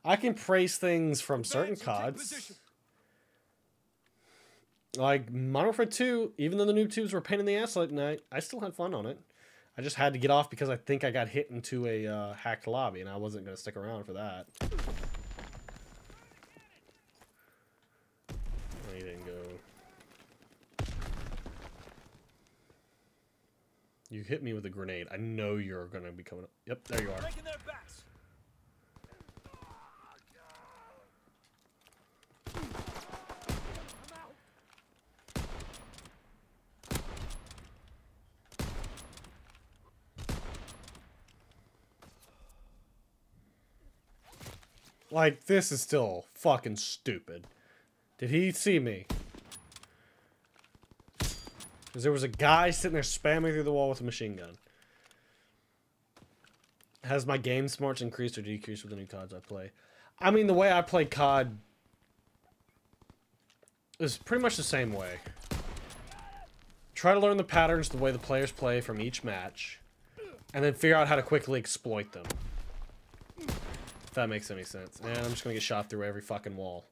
I can praise things from certain CODs. Like Modern Warfare 2, even though the noob tubes were a pain in the ass like night, I still had fun on it. I just had to get off because I think I got hit into a hacked lobby, and I wasn't going to stick around for that. Oh, you didn't go. You hit me with a grenade. I know you're going to be coming up. Yep, there you are. Breaking their backs. Like, this is still fucking stupid. Did he see me? Because there was a guy sitting there spamming through the wall with a machine gun. Has my game smarts increased or decreased with the new CODs I play? I mean, the way I play COD is pretty much the same way. Try to learn the patterns the way the players play from each match, and then figure out how to quickly exploit them. If that makes any sense. And I'm just gonna get shot through every fucking wall.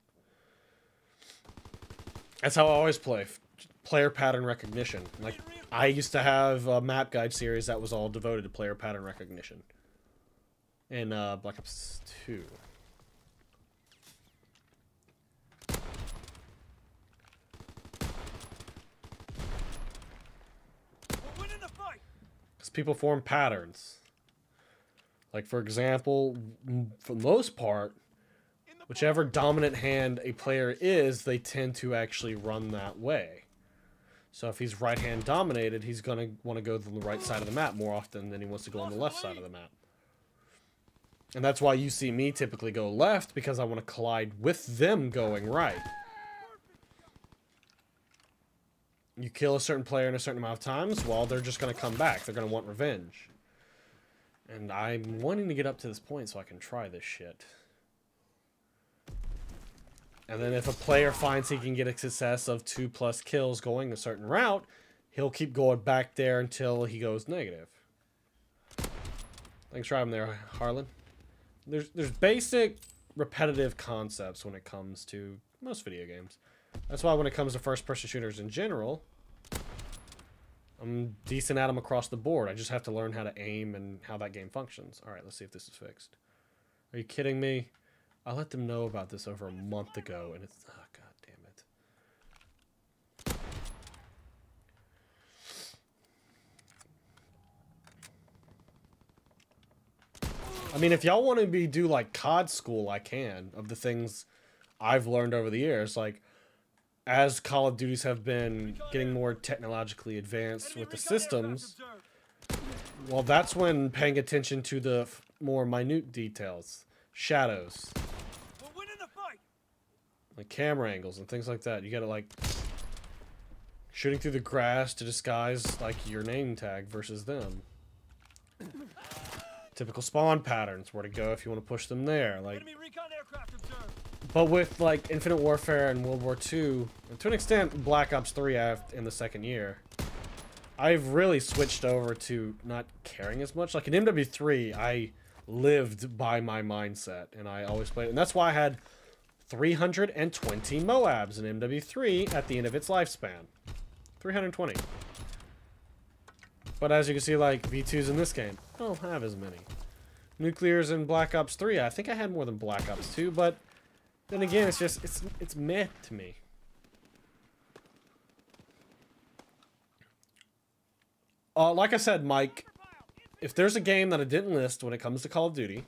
That's how I always play. Player pattern recognition. Like, I used to have a map guide series that was all devoted to player pattern recognition. In Black Ops 2. We're winning the fight. Because people form patterns. Like, for example, for the most part, whichever dominant hand a player is, they tend to actually run that way. So if he's right-hand dominated, he's going to want to go to the right side of the map more often than he wants to go on the left side of the map. And that's why you see me typically go left, because I want to collide with them going right. You kill a certain player in a certain amount of times, well, they're just going to come back. They're going to want revenge. And I'm wanting to get up to this point so I can try this shit. And then if a player finds he can get a success of 2+ kills going a certain route, he'll keep going back there until he goes negative. Thanks for having there, Harlan. There's basic, repetitive concepts when it comes to most video games. That's why when it comes to first-person shooters in general, I'm decent at them across the board. I just have to learn how to aim and how that game functions. Alright, let's see if this is fixed. Are you kidding me? I let them know about this over a month ago, and it's... Oh, god damn it. I mean, if y'all want to do, like, COD school, I can, of the things I've learned over the years. Like, as Call of Duties have been getting more technologically advanced with the systems, well, that's when paying attention to the more minute details, shadows, like camera angles and things like that. You gotta like shooting through the grass to disguise like your name tag versus them. Typical spawn patterns, where to go if you want to push them there, like. But with like Infinite Warfare and World War II, and to an extent Black Ops 3 in the second year, I've really switched over to not caring as much. Like in MW3, I lived by my mindset, and I always played, and that's why I had 320 Moabs in MW3 at the end of its lifespan. 320. But as you can see, like V2s in this game, I don't have as many. Nuclears in Black Ops 3, I think I had more than Black Ops 2, but then again, it's just, it's meh to me. Like I said, Mike, if there's a game that I didn't list when it comes to Call of Duty,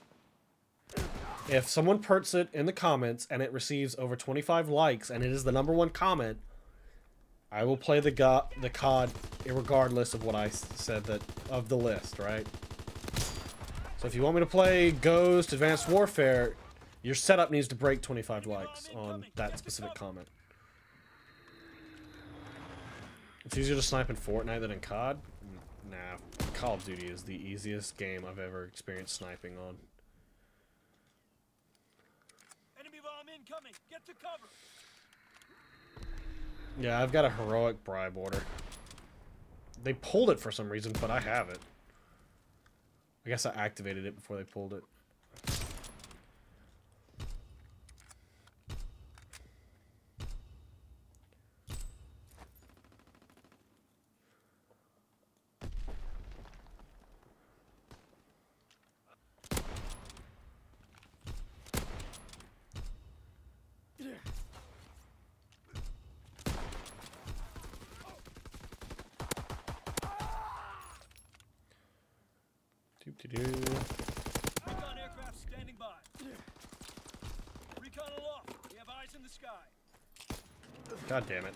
if someone perts it in the comments and it receives over 25 likes and it is the #1 comment, I will play the COD regardless of what I said of the list, right? So if you want me to play Ghost, Advanced Warfare, your setup needs to break 25 likes on that specific comment. It's easier to snipe in Fortnite than in COD? Nah, Call of Duty is the easiest game I've ever experienced sniping on. Enemy bomb incoming. Get to cover. Yeah, I've got a heroic bribe order. They pulled it for some reason, but I have it. I guess I activated it before they pulled it. Recon aircraft standing by. Recon aloft. We have eyes in the sky. God damn it.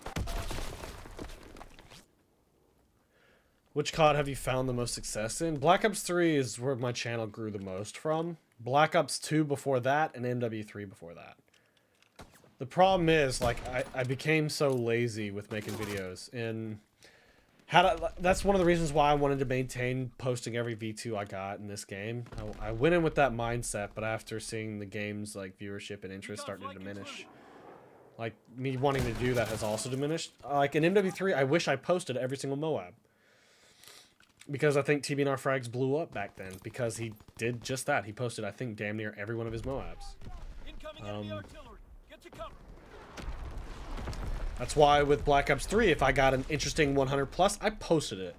Which COD have you found the most success in? Black Ops 3 is where my channel grew the most from. Black Ops 2 before that, and MW3 before that. The problem is, like, I became so lazy with making videos, and that's one of the reasons why I wanted to maintain posting every V2 I got in this game. I went in with that mindset, but after seeing the game's like viewership and interest starting to diminish, like me wanting to do that has also diminished. Like in MW3, I wish I posted every single Moab, because I think TBNR Frags blew up back then because he did just that. He posted, I think, damn near every one of his Moabs. Incoming enemy artillery. Get to cover. That's why with Black Ops 3, if I got an interesting 100 plus, I posted it.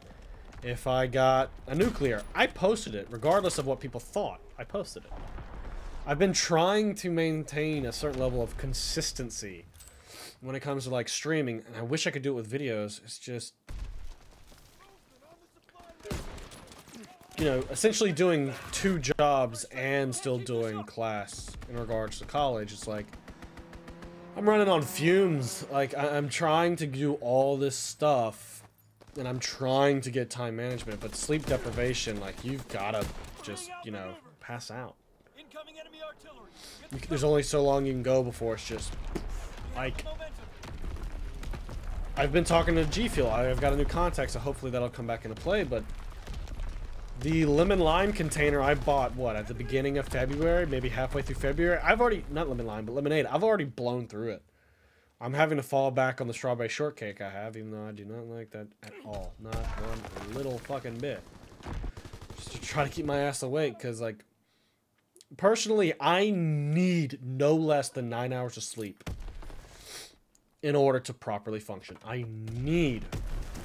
If I got a nuclear, I posted it. Regardless of what people thought, I posted it. I've been trying to maintain a certain level of consistency when it comes to like streaming, and I wish I could do it with videos. It's just, you know, essentially doing 2 jobs and still doing class in regards to college. It's like, I'm running on fumes. Like, I'm trying to do all this stuff, and I'm trying to get time management, but sleep deprivation, like, you've gotta just, you know, pass out. Incoming enemy artillery. There's only so long you can go before it's just, like, I've been talking to G Fuel. I've got a new contact, so hopefully that'll come back into play, but the lemon lime container I bought, what, at the beginning of February, maybe halfway through February? I've already, not lemon lime, but lemonade. I've already blown through it. I'm having to fall back on the strawberry shortcake I have, even though I do not like that at all. Not one little fucking bit. Just to try to keep my ass awake, because, like, personally, I need no less than 9 hours of sleep in order to properly function. I need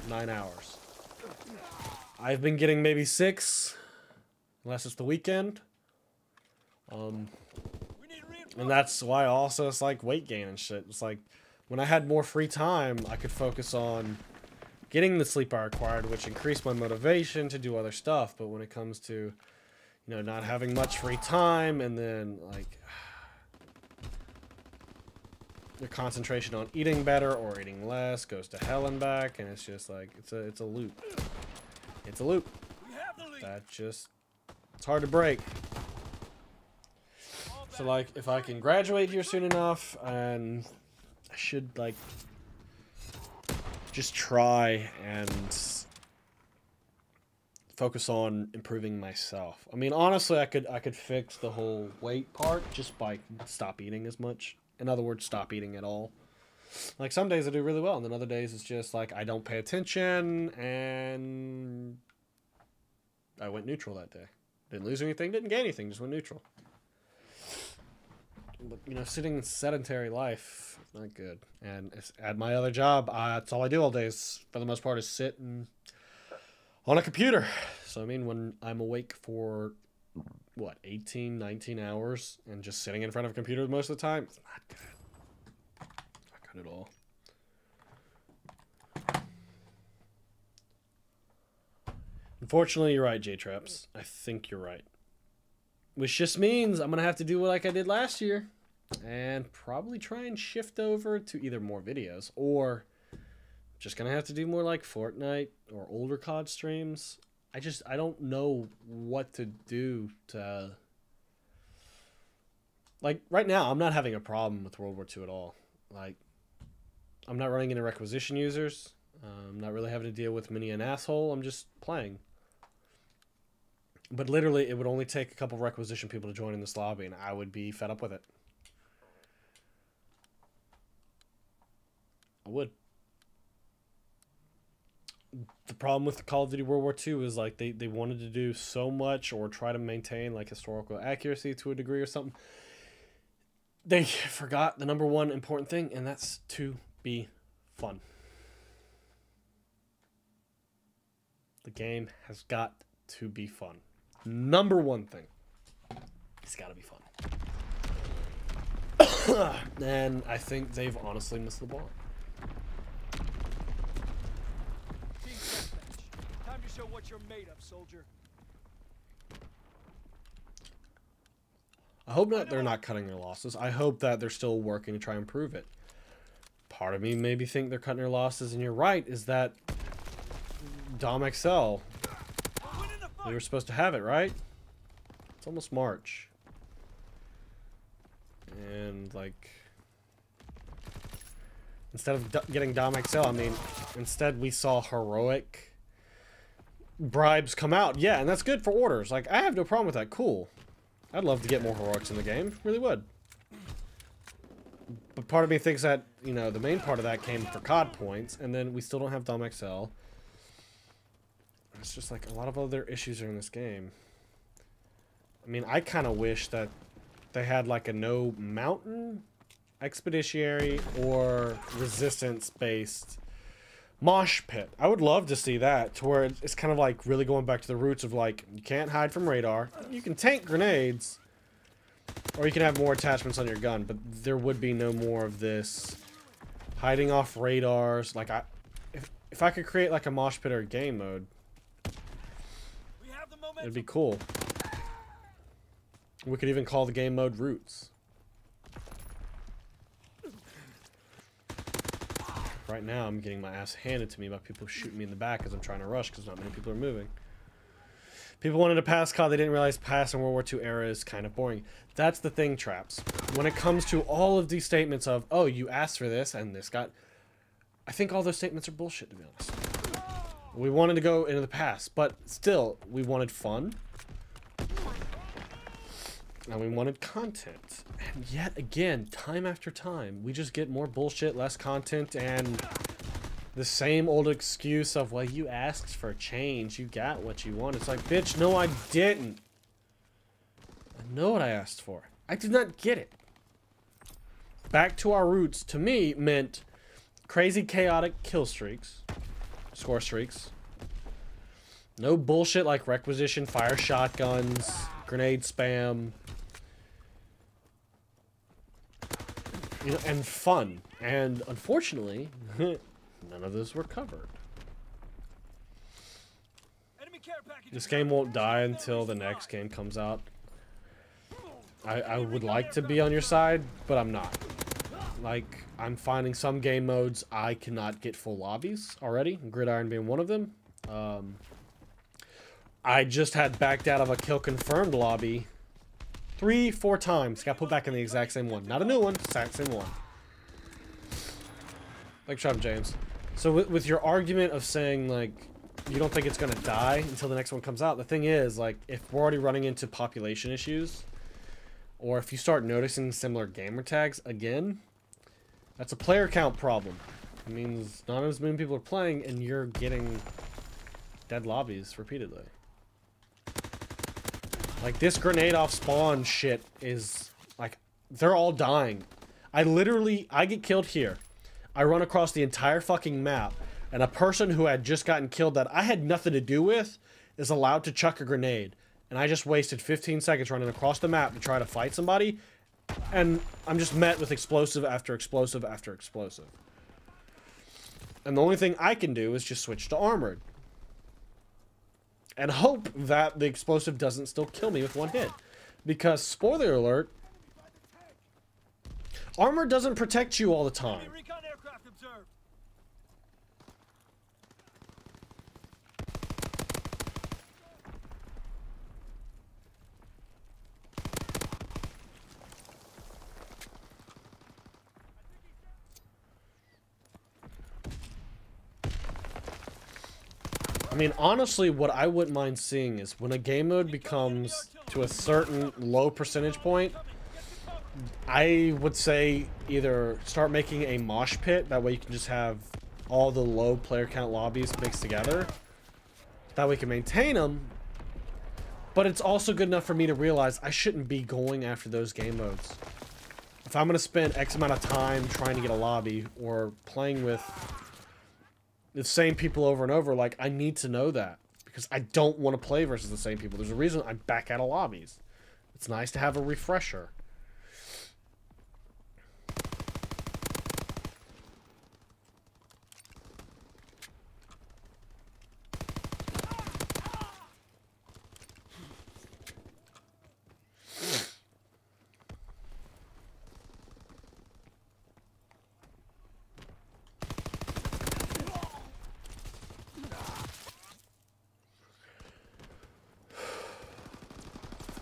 9 hours. I've been getting maybe 6, unless it's the weekend. And that's why also it's like weight gain and shit. It's like when I had more free time, I could focus on getting the sleep I required, which increased my motivation to do other stuff. But when it comes to, you know, not having much free time and then like your concentration on eating better or eating less goes to hell and back, and it's just like it's a loop. It's a loop. That just it's hard to break. So like if I can graduate here soon enough, and I should like just try and focus on improving myself. I mean, honestly, I could fix the whole weight part just by stop eating as much. In other words, stop eating at all. Like some days I do really well, and then other days it's just like I don't pay attention, and I went neutral that day. Didn't lose anything, didn't gain anything, just went neutral. But you know, sitting in sedentary life is not good. And at my other job, that's all I do all day is, for the most part, is sit and on a computer. So I mean, when I'm awake for what, 18, 19 hours and just sitting in front of a computer most of the time, it's not good. Not good at all. Unfortunately, you're right, J-Traps. I think you're right. Which just means I'm going to have to do like I did last year and probably try and shift over to either more videos or just going to have to do more like Fortnite or older COD streams. I don't know what to do to... Like, right now, I'm not having a problem with World War II at all. Like, I'm not running into requisition users. I'm not really having to deal with many an asshole. I'm just playing. But literally, it would only take a couple requisition people to join in this lobby, and I would be fed up with it. I would. The problem with Call of Duty World War II is like they wanted to do so much or try to maintain like historical accuracy to a degree or something. They forgot the number one important thing, and that's to be fun. The game has got to be fun. Number one thing. It's got to be fun. And I think they've honestly missed the ball. Time to show what you're made of, soldier. I hope that they're not cutting their losses. I hope that they're still working to try and improve it. Part of me maybe think they're cutting their losses, and you're right, is that Dom XL, they were supposed to have it, right? It's almost March. And, like, instead of getting Dom XL, I mean, instead we saw heroic bribes come out. Yeah, and that's good for orders. Like, I have no problem with that. Cool. I'd love to get more heroics in the game. Really would. But part of me thinks that, you know, the main part of that came for COD points, and then we still don't have Dom XL. It's just like a lot of other issues are in this game. I mean, I kind of wish that they had like a no mountain, expeditionary, or resistance-based mosh pit. I would love to see that, to where it's kind of like really going back to the roots of like, you can't hide from radar. You can tank grenades, or you can have more attachments on your gun, but there would be no more of this hiding off radars. Like, if I could create like a mosh pit or a game mode, it'd be cool. We could even call the game mode Roots. Right now, I'm getting my ass handed to me by people shooting me in the back as I'm trying to rush because not many people are moving. People wanted to pass COD. They didn't realize pass in World War II era is kind of boring. That's the thing, Traps. When it comes to all of these statements of, oh, you asked for this and this got... I think all those statements are bullshit, to be honest. We wanted to go into the past, but still, we wanted fun. And we wanted content. And yet again, time after time, we just get more bullshit, less content, and the same old excuse of, well, you asked for change. You got what you want. It's like, bitch, no, I didn't. I know what I asked for. I did not get it. Back to our roots, to me, meant crazy, chaotic kill streaks. Score streaks. No bullshit like requisition, fire shotguns, grenade spam. You know, and fun. And unfortunately, none of those were covered. This game won't die until the next game comes out. I would like to be on your side, but I'm not. Like, I'm finding some game modes I cannot get full lobbies already, Gridiron being one of them. I just had backed out of a kill confirmed lobby 3-4 times. Got put back in the exact same one. Not a new one, exact same one. Like, shut up, James. So with your argument of saying, like, you don't think it's going to die until the next one comes out, the thing is, like, if we're already running into population issues, or if you start noticing similar gamer tags again, that's a player count problem. It means not as many people are playing, and you're getting dead lobbies repeatedly. Like, this grenade off spawn shit is, like, they're all dying. I get killed here. I run across the entire fucking map, and a person who had just gotten killed that I had nothing to do with is allowed to chuck a grenade. And I just wasted 15 seconds running across the map to try to fight somebody, and I'm just met with explosive after explosive after explosive. And the only thing I can do is just switch to armored. And hope that the explosive doesn't still kill me with one hit. Because, spoiler alert, armor doesn't protect you all the time. Recon aircraft observed. I mean, honestly, what I wouldn't mind seeing is when a game mode becomes to a certain low percentage point, I would say either start making a mosh pit. That way you can just have all the low player count lobbies mixed together. That way you can maintain them. But it's also good enough for me to realize I shouldn't be going after those game modes. If I'm going to spend X amount of time trying to get a lobby or playing with the same people over and over, like, I need to know that. Because I don't want to play versus the same people. There's a reason I back out of lobbies. It's nice to have a refresher.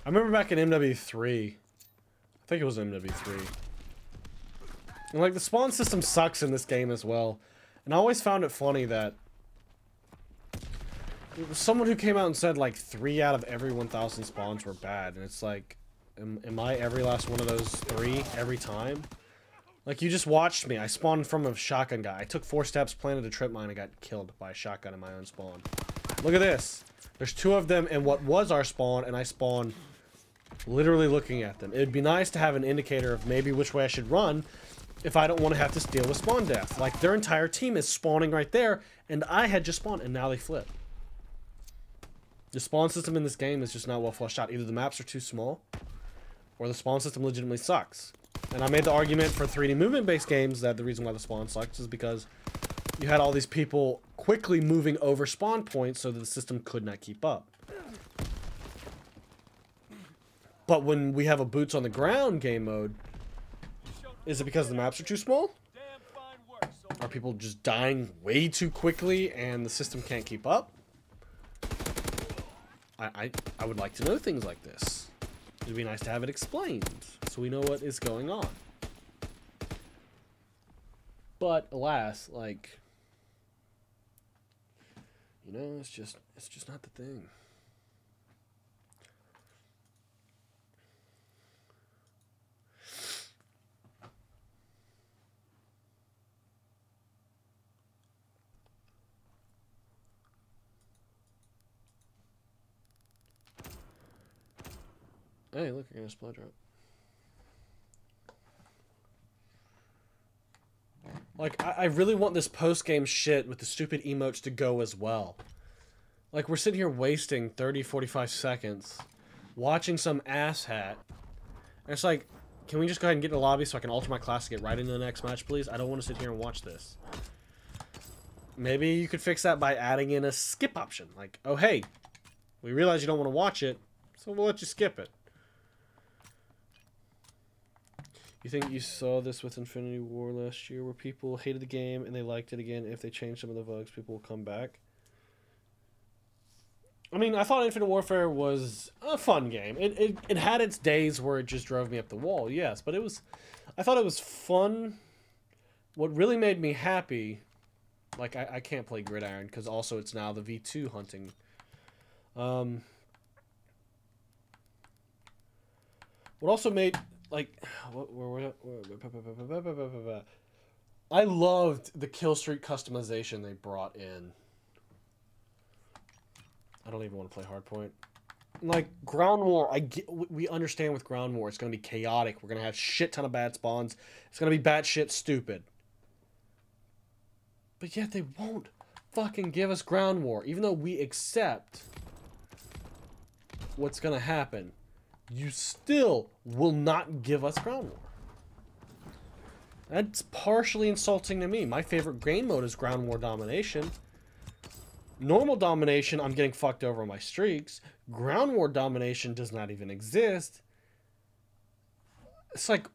I remember back in MW3, I think it was MW3, and like the spawn system sucks in this game as well, and I always found it funny that it was someone who came out and said like 3 out of every 1,000 spawns were bad, and it's like, am I every last one of those 3 every time? Like, you just watched me. I spawned from a shotgun guy. I took 4 steps, planted a trip mine, and got killed by a shotgun in my own spawn. Look at this. There's 2 of them in what was our spawn, and I spawned literally looking at them. It'd be nice to have an indicator of maybe which way I should run if I don't want to have to deal with spawn death. Like, their entire team is spawning right there, and I had just spawned, and now they flip. The spawn system in this game is just not well fleshed out. Either the maps are too small, or the spawn system legitimately sucks. And I made the argument for 3D movement-based games that the reason why the spawn sucks is because you had all these people quickly moving over spawn points so that the system could not keep up. But when we have a boots on the ground game mode, is it because the maps are too small? Are people just dying way too quickly and the system can't keep up? I would like to know things like this. It'd be nice to have it explained so we know what is going on. But alas, like, you know, it's just not the thing. Hey, look, you're gonna supply drop. Like, I really want this post-game shit with the stupid emotes to go as well. Like, we're sitting here wasting 30, 45 seconds watching some asshat. And it's like, can we just go ahead and get in the lobby so I can alter my class to get right into the next match, please? I don't want to sit here and watch this. Maybe you could fix that by adding in a skip option. Like, oh, hey, we realize you don't want to watch it, so we'll let you skip it. You think you saw this with Infinity War last year, where people hated the game and they liked it again? If they change some of the bugs, people will come back. I mean, I thought Infinite Warfare was a fun game. It had its days where it just drove me up the wall, yes, but it was... I thought it was fun. What really made me happy... Like, I can't play Gridiron, because also it's now the V2 hunting. What also made... Like... I loved the kill streak customization they brought in. I don't even want to play Hardpoint. Like, Ground War, we understand with Ground War, it's going to be chaotic. We're going to have shit ton of bad spawns. It's going to be batshit stupid. But yet they won't fucking give us Ground War. Even though we accept what's going to happen, you still will not give us Ground War. That's partially insulting to me. My favorite game mode is Ground War Domination. Normal domination, I'm getting fucked over on my streaks. Ground war domination does not even exist. It's like,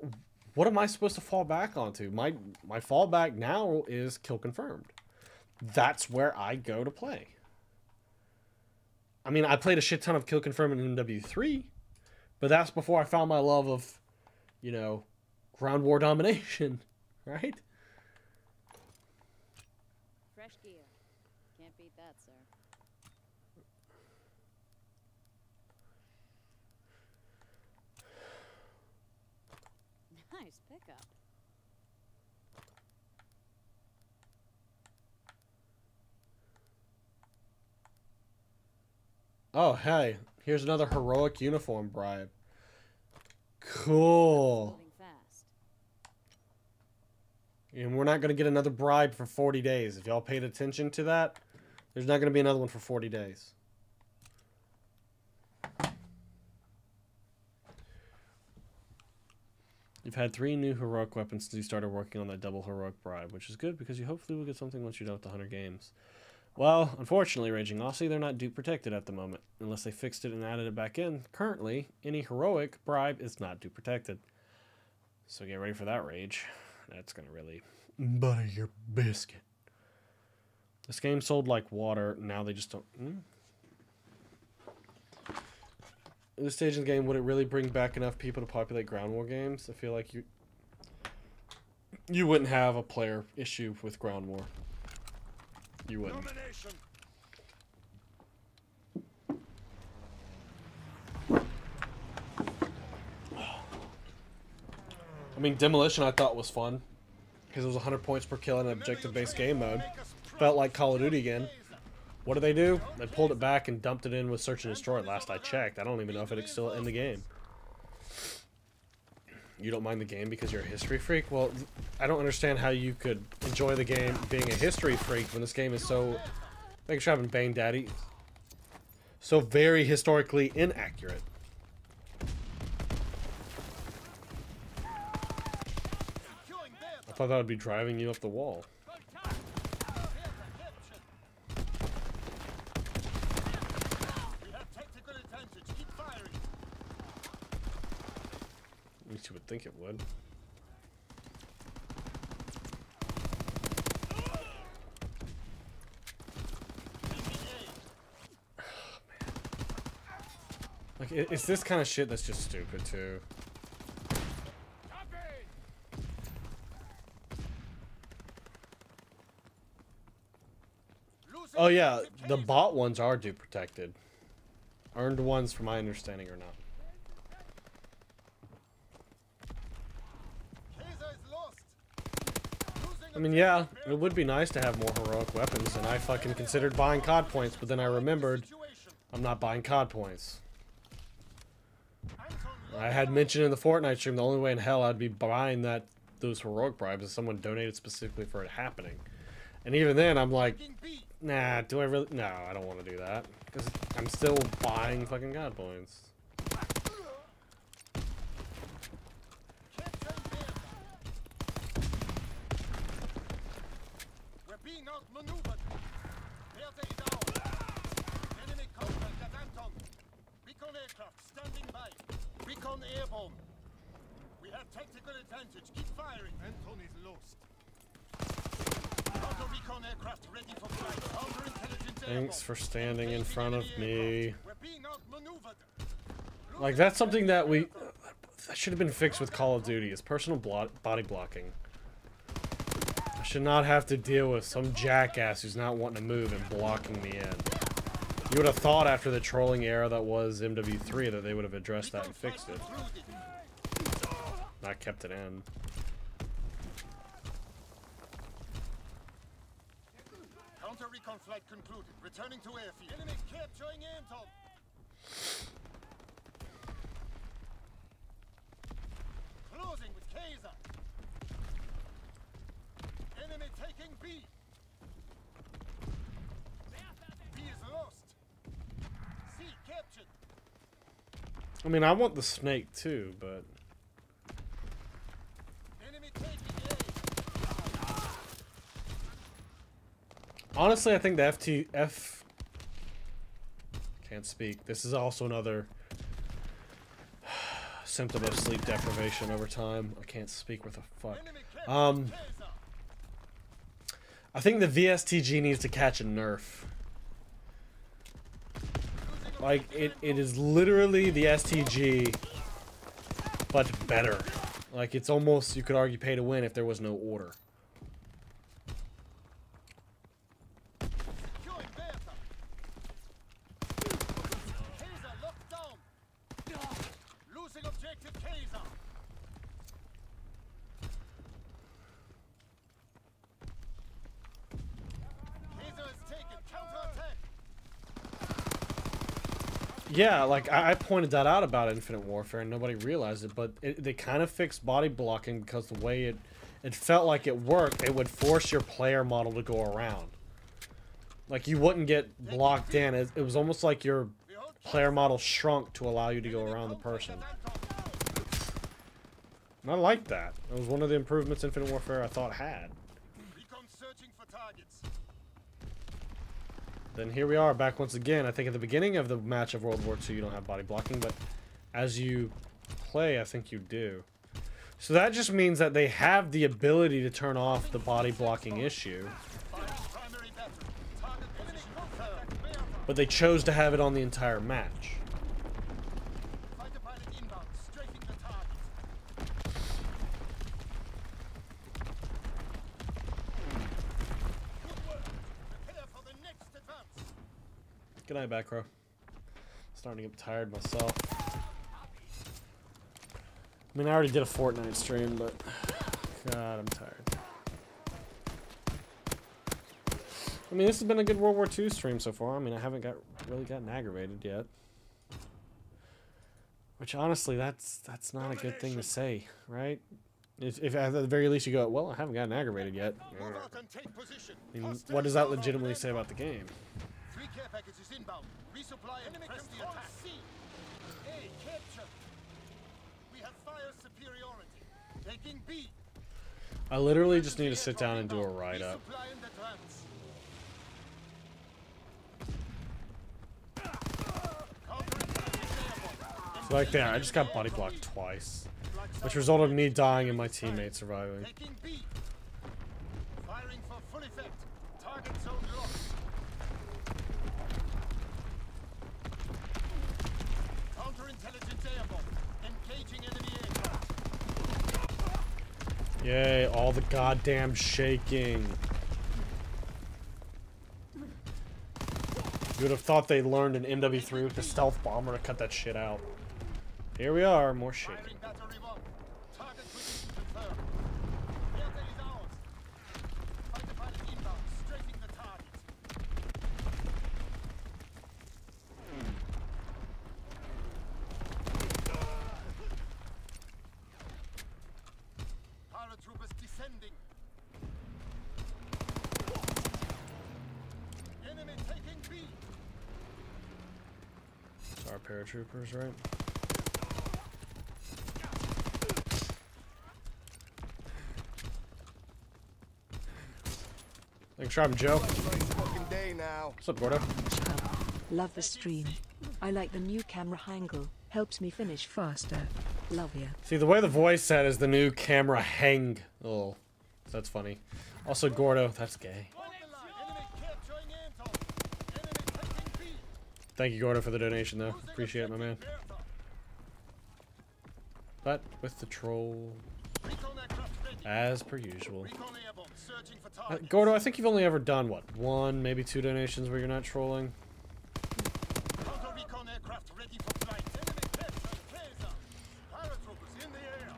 what am I supposed to fall back onto? My fallback now is kill confirmed. That's where I go to play. I mean, I played a shit ton of kill confirmed in MW3, but that's before I found my love of, you know, ground war domination, right? Fresh gear. Can't beat that, sir. Nice pickup. Oh, hey, here's another heroic uniform bribe. Cool. Moving fast. And we're not going to get another bribe for 40 days. If y'all paid attention to that, there's not going to be another one for 40 days. You've had 3 new heroic weapons since you started working on that double heroic bribe, which is good because you hopefully will get something once you're done with the 100 games. Well, unfortunately, Raging Aussie, they're not dupe protected at the moment, unless they fixed it and added it back in. Currently, any heroic bribe is not dupe protected. So get ready for that, Rage. That's going to really butter your biscuit. This game sold like water. Now they just don't... At this stage in the game, would it really bring back enough people to populate ground war games? I feel like you wouldn't have a player issue with ground war. You wouldn't. Domination. I mean, Demolition I thought was fun. Because it was 100 points per kill in an objective-based game mode. Felt like Call of Duty again. What did they do? They pulled it back and dumped it in with Search and Destroy last I checked. I don't even know if it's still in the game. You don't mind the game because you're a history freak? Well, I don't understand how you could enjoy the game being a history freak when this game is so... Like sure having Bane Daddy. So very historically inaccurate. I thought that would be driving you up the wall. We have tactical advantage. Keep firing. At least you would think it would. Like, it's this kind of shit that's just stupid, too. Oh, yeah, the bot ones are dupe protected. Earned ones, from my understanding, are not. I mean, yeah, it would be nice to have more heroic weapons, and I fucking considered buying COD points, but then I remembered I'm not buying COD points. I had mentioned in the Fortnite stream the only way in hell I'd be buying those heroic bribes is someone donated specifically for it happening. And even then, I'm like, nah, do I really? No, I don't want to do that. Because I'm still buying fucking COD points. We're being outmaneuvered. They down. Enemy contact at Anton. Recon aircraft standing by. Recon airborne. We have tactical advantage. Keep firing. Anton is lost. Auto recon aircraft ready for flight. Counterintelligence Thanks for standing in Engaging front of enemy me. aircraft. We're being outmaneuvered. Like, that's something that that should have been fixed with Call of Duty, is personal body blocking. I should not have to deal with some jackass who's not wanting to move and blocking me in. You would have thought after the trolling era that was MW3 that they would have addressed that and fixed it. Not kept it in. Counter recon flight concluded. Returning to airfield. Enemy capturing Anton. Closing with Kaiser. Enemy taking B. B is lost. C captured. I mean, I want the snake too, but... Enemy taking Honestly, I think the can't speak. This is also another symptom of sleep deprivation over time. I can't speak with a fuck. I think the VSTG needs to catch a nerf. Like, it is literally the STG, but better. Like, it's almost, you could argue, pay to win if there was no order. Yeah, like, I pointed that out about Infinite Warfare and nobody realized it, but they kind of fixed body blocking because the way it felt like it worked, it would force your player model to go around. Like, you wouldn't get blocked in. It was almost like your player model shrunk to allow you to go around the person. And I liked that. It was one of the improvements Infinite Warfare I thought had. Then here we are back once again. I think at the beginning of the match of World War II you don't have body blocking, but as you play I think you do. So that just means that they have the ability to turn off the body blocking issue. But they chose to have it on the entire match. Good night, back row. Starting to get tired myself. I mean, I already did a Fortnite stream, but God, I'm tired. I mean, this has been a good World War II stream so far. I mean, I haven't really gotten aggravated yet. Which, honestly, that's not a good thing to say, right? If at the very least you go, well, I haven't gotten aggravated yet. I mean, what does that legitimately say about the game? Care packages inbound. Resupply and press the attack. C. A. Capture. We have fire superiority. Taking B. I literally just need to sit down and do a write-up. So like there, I just got body blocked twice, which resulted in me dying and my teammate surviving. Taking B. Firing for full effect. Target zone locked. Yay, all the goddamn shaking. You would have thought they learned in MW3 with the stealth bomber to cut that shit out. Here we are, more shaking. Paratroopers, right? Thanks, Rob and Joe. What's up, Gordo? Love the stream. I like the new camera angle. Helps me finish faster. Love ya. See, the way the voice said is the new camera hang. Oh, that's funny. Also, Gordo, that's gay. Hold the line. Enemy capturing Anton. Enemy taking B. Thank you, Gordo, for the donation, though. Appreciate it, my man. Bertha. But with the troll, Recon aircraft ready. as per usual. Recon airborne searching for targets. Gordo, I think you've only ever done, what, 1, maybe 2 donations where you're not trolling? Counter recon aircraft ready for flight. Enemy captured Kaiser. Paratroopers in the air.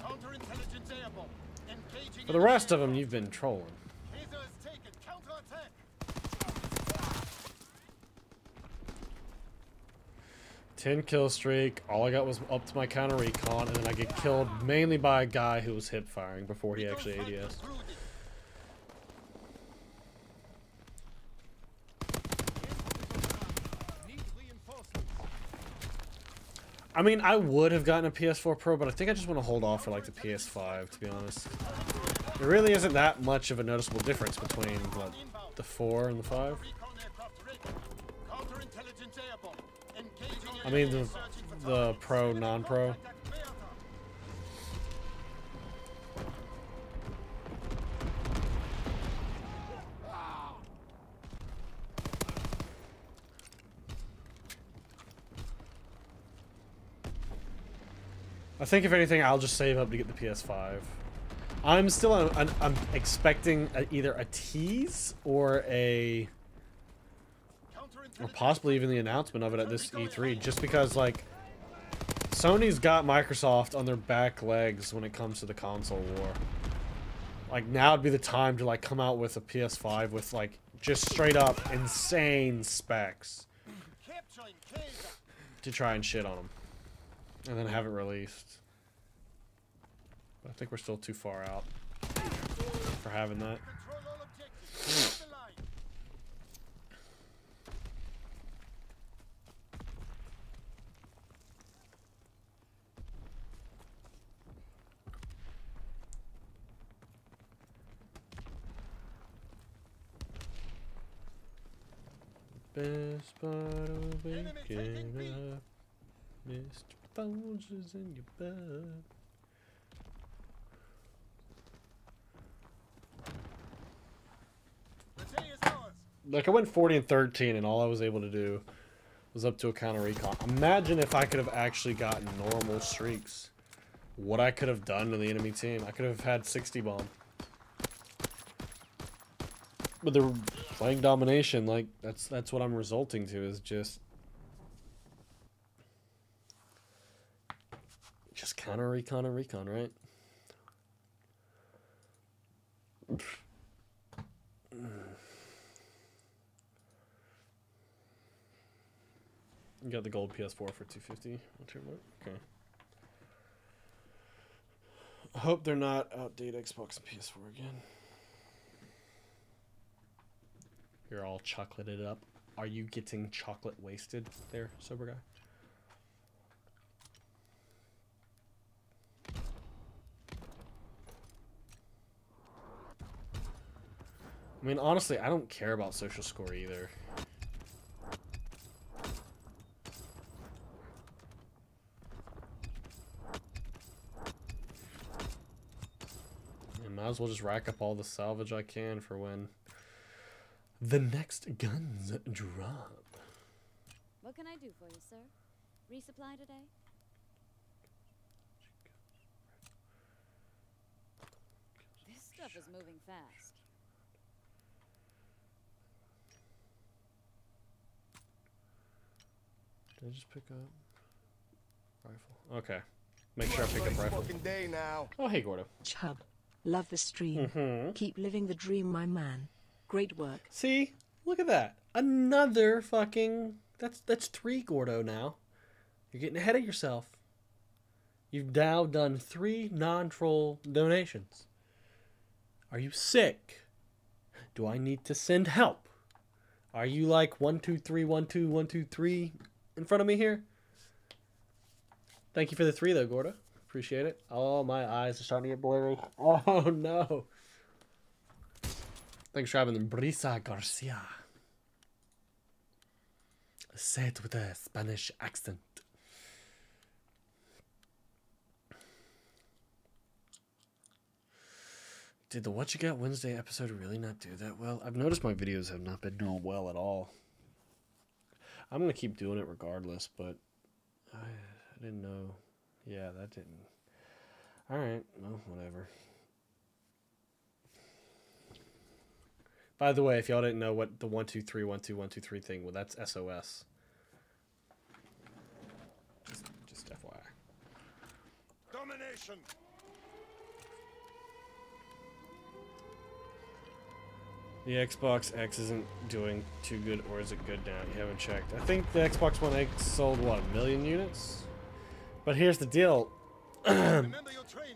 Counterintelligence airborne. Engaging. For the rest of them, you've been trolling. Kaiser is taken. Counterattack. 10 kill streak. All I got was up to my counter recon, and then I get killed mainly by a guy who was hip firing before he actually ADS. I mean, I would have gotten a PS4 Pro, but I think I just want to hold off for like the PS5, to be honest. There really isn't that much of a noticeable difference between what, the 4 and the 5. I mean, the Pro, non-Pro. I think if anything, I'll just save up to get the PS5. I'm still I'm expecting either a tease or possibly even the announcement of it at this E3, just because like Sony's got Microsoft on their back legs when it comes to the console war. Like now would be the time to like come out with a PS5 with like just straight up insane specs to try and shit on them. And then have it released. But I think we're still too far out for having that. Best part of waking up. Mr. Folgers in your bed. Like I went 40 and 13 and all I was able to do was up to a counter recon. Imagine if I could have actually gotten normal streaks. What I could have done to the enemy team. I could have had 60 bomb. But they're playing domination, like that's what I'm resulting to, is just counter recon and recon, right? You got the gold PS4 for $250. Okay. I hope they're not outdate Xbox and PS4 again. You're all chocolated up. Are you getting chocolate wasted there, sober guy? I mean, honestly, I don't care about social score either. I might as well just rack up all the salvage I can for when the next guns drop. What can I do for you, sir? Resupply today? This stuff is moving fast. Did I just pick up rifle? Okay. Make sure I pick up rifle. Day now. Oh, hey, Gordo. Chub. Love the stream. Keep living the dream, my man. Great work. See? Look at that. Another fucking... That's 3 Gordo now. You're getting ahead of yourself. You've now done 3 non-troll donations. Are you sick? Do I need to send help? Are you like 1, 2, 3, 1, 2, 1, 2, 3 in front of me here? Thank you for the 3 though, Gordo. Appreciate it. Oh, my eyes are starting to get blurry. Oh no. Thanks for having them. Brisa Garcia. Say it with a Spanish accent. Did the What You Got Wednesday episode really not do that well? I've noticed my videos have not been doing well at all. I'm going to keep doing it regardless, but I didn't know. Yeah, that didn't. Alright, well, whatever. By the way, if y'all didn't know what the 1 2 3 1 2 1 2 3 thing, well, that's SOS. Just FYI. Domination. The Xbox X isn't doing too good, or is it good now? You haven't checked. I think the Xbox One X sold, what, 1 million units? But here's the deal.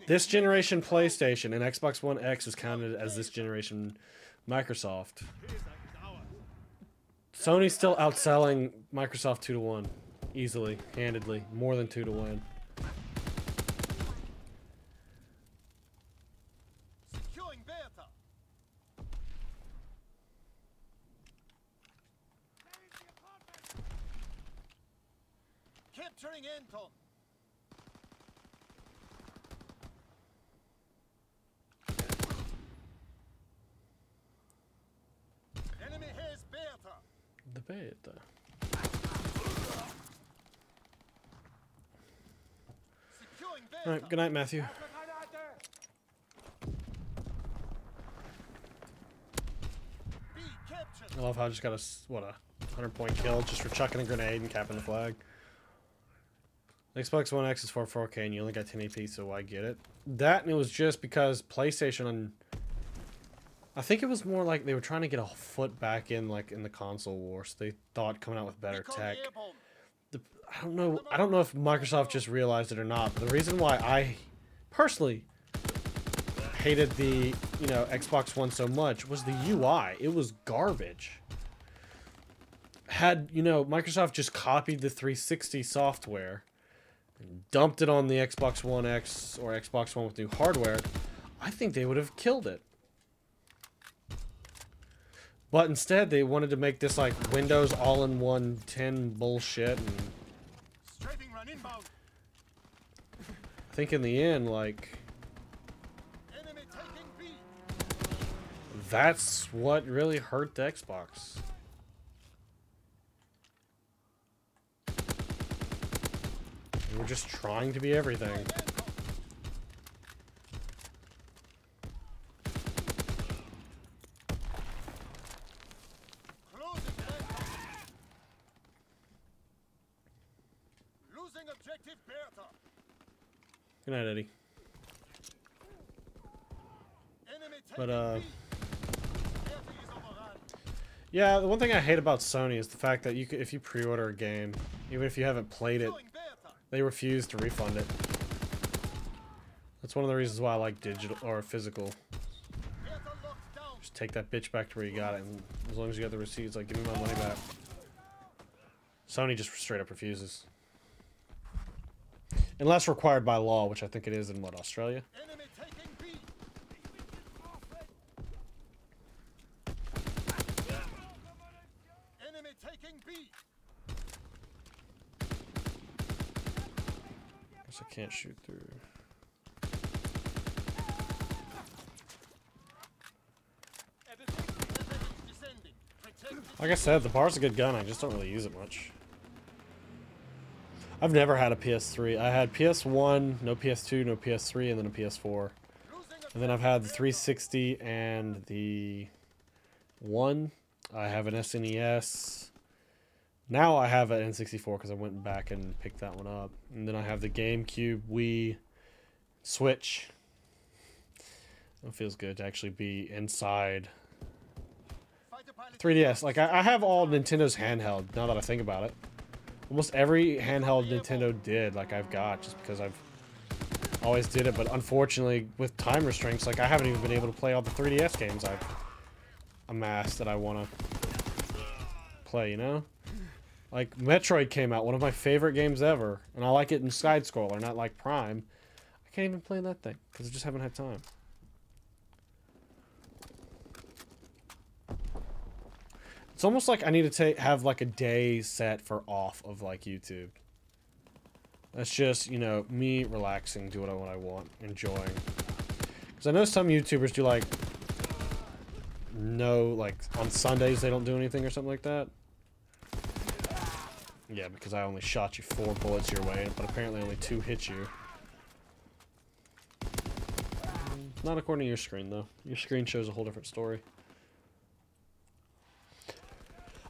This generation PlayStation and Xbox One X is counted as this generation Microsoft. Sony's still outselling Microsoft 2-1. Easily, handedly. More than 2-1. Securing Bertha. Capturing Anton. Enemy has Bertha. The beta. Securing Bertha. Alright, good night, Matthew. B captured. I love how I just got a, what, a 100-point kill just for chucking a grenade and capping the flag. Xbox One X is for 4K and you only got 1080p, so I get it. That, and it was just because PlayStation, I think it was more like they were trying to get a foot back in, like, in the console wars. They thought coming out with better tech. I don't know if Microsoft just realized it or not, but the reason why I personally hated the, you know, Xbox One so much was the UI. It was garbage. Had, you know, Microsoft just copied the 360 software and dumped it on the Xbox One X or Xbox One with new hardware, I think they would have killed it. But instead, they wanted to make this, like, Windows all-in-one 10 bullshit, and Strafing run inbound. I think in the end, like, Enemy taking B. that's what really hurt the Xbox. They were just trying to be everything. Closing Bertha. Losing objective Bertha. Good night, Eddie. Enemy taking But, B. Bertha is overrun. yeah, the one thing I hate about Sony is the fact that you could, if you pre-order a game, even if you haven't played it, Securing Bertha. they refuse to refund it. That's one of the reasons why I like digital or physical. Bertha locked down. Just take that bitch back to where you got it, and as long as you got the receipts, like, give me my money back. Sony just straight up refuses. Unless required by law, which I think it is in, what, Australia? Enemy taking B. Enemy taking B. Guess I can't shoot through. Descending. Protect. Like I said, the bar's a good gun, I just don't really use it much. I've never had a PS3. I had PS1, no PS2, no PS3, and then a PS4. And then I've had the 360 and the one. I have an SNES. Now I have an N64 because I went back and picked that one up. And then I have the GameCube, Wii, Switch. It feels good to actually be inside 3DS. Like, I have all Nintendo's handheld, now that I think about it. Almost every handheld Nintendo did, like, I've got, just because I've always did it. But unfortunately, with time restraints, like, I haven't even been able to play all the 3DS games I've amassed that I want to play, you know? Like, Metroid came out, one of my favorite games ever, and I like it in side-scroller, not like Prime. I can't even play that thing, because I just haven't had time. It's almost like I need to have like a day set for off of like YouTube. That's just, you know, me relaxing, doing what I want, enjoying. Because I know some YouTubers do like, no, like on Sundays they don't do anything or something like that. Yeah, because I only shot you 4 bullets your way, but apparently only 2 hit you. Not according to your screen, though. Your screen shows a whole different story.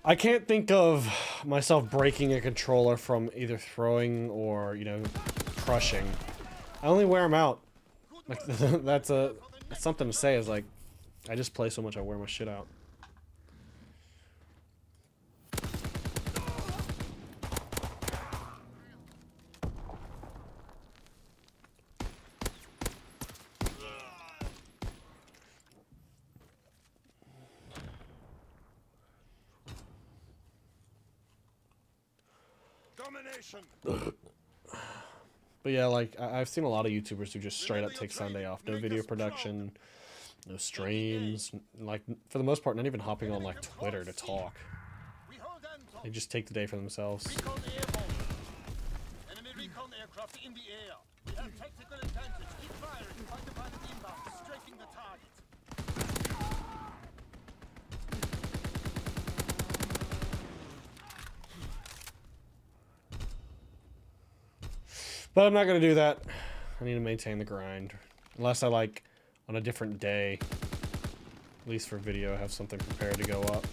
I can't think of myself breaking a controller from either throwing or, you know, crushing. I only wear them out. Like, that's something to say, is like, I just play so much I wear my shit out. But yeah, like, I've seen a lot of YouTubers who just straight up take Sunday off. No video production, no streams. Like, for the most part, not even hopping on, like, Twitter to talk. They just take the day for themselves. Enemy recon aircraft in the air. We have tactical advantage. Keep firing. Find the pilot inbound. Striking the target. But I'm not going to do that. I need to maintain the grind. Unless I, like, on a different day, at least for video, have something prepared to go up.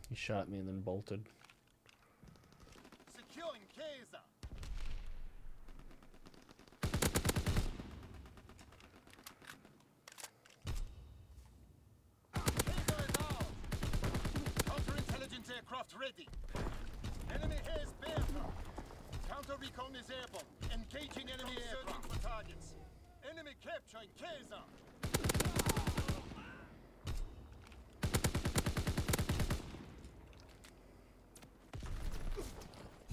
He shot me and then bolted. Securing Kaiser. Counterintelligence aircraft ready. Enemy has Bear. Counter recon is airborne. Engaging enemy searching for targets. Enemy capturing Kaiser.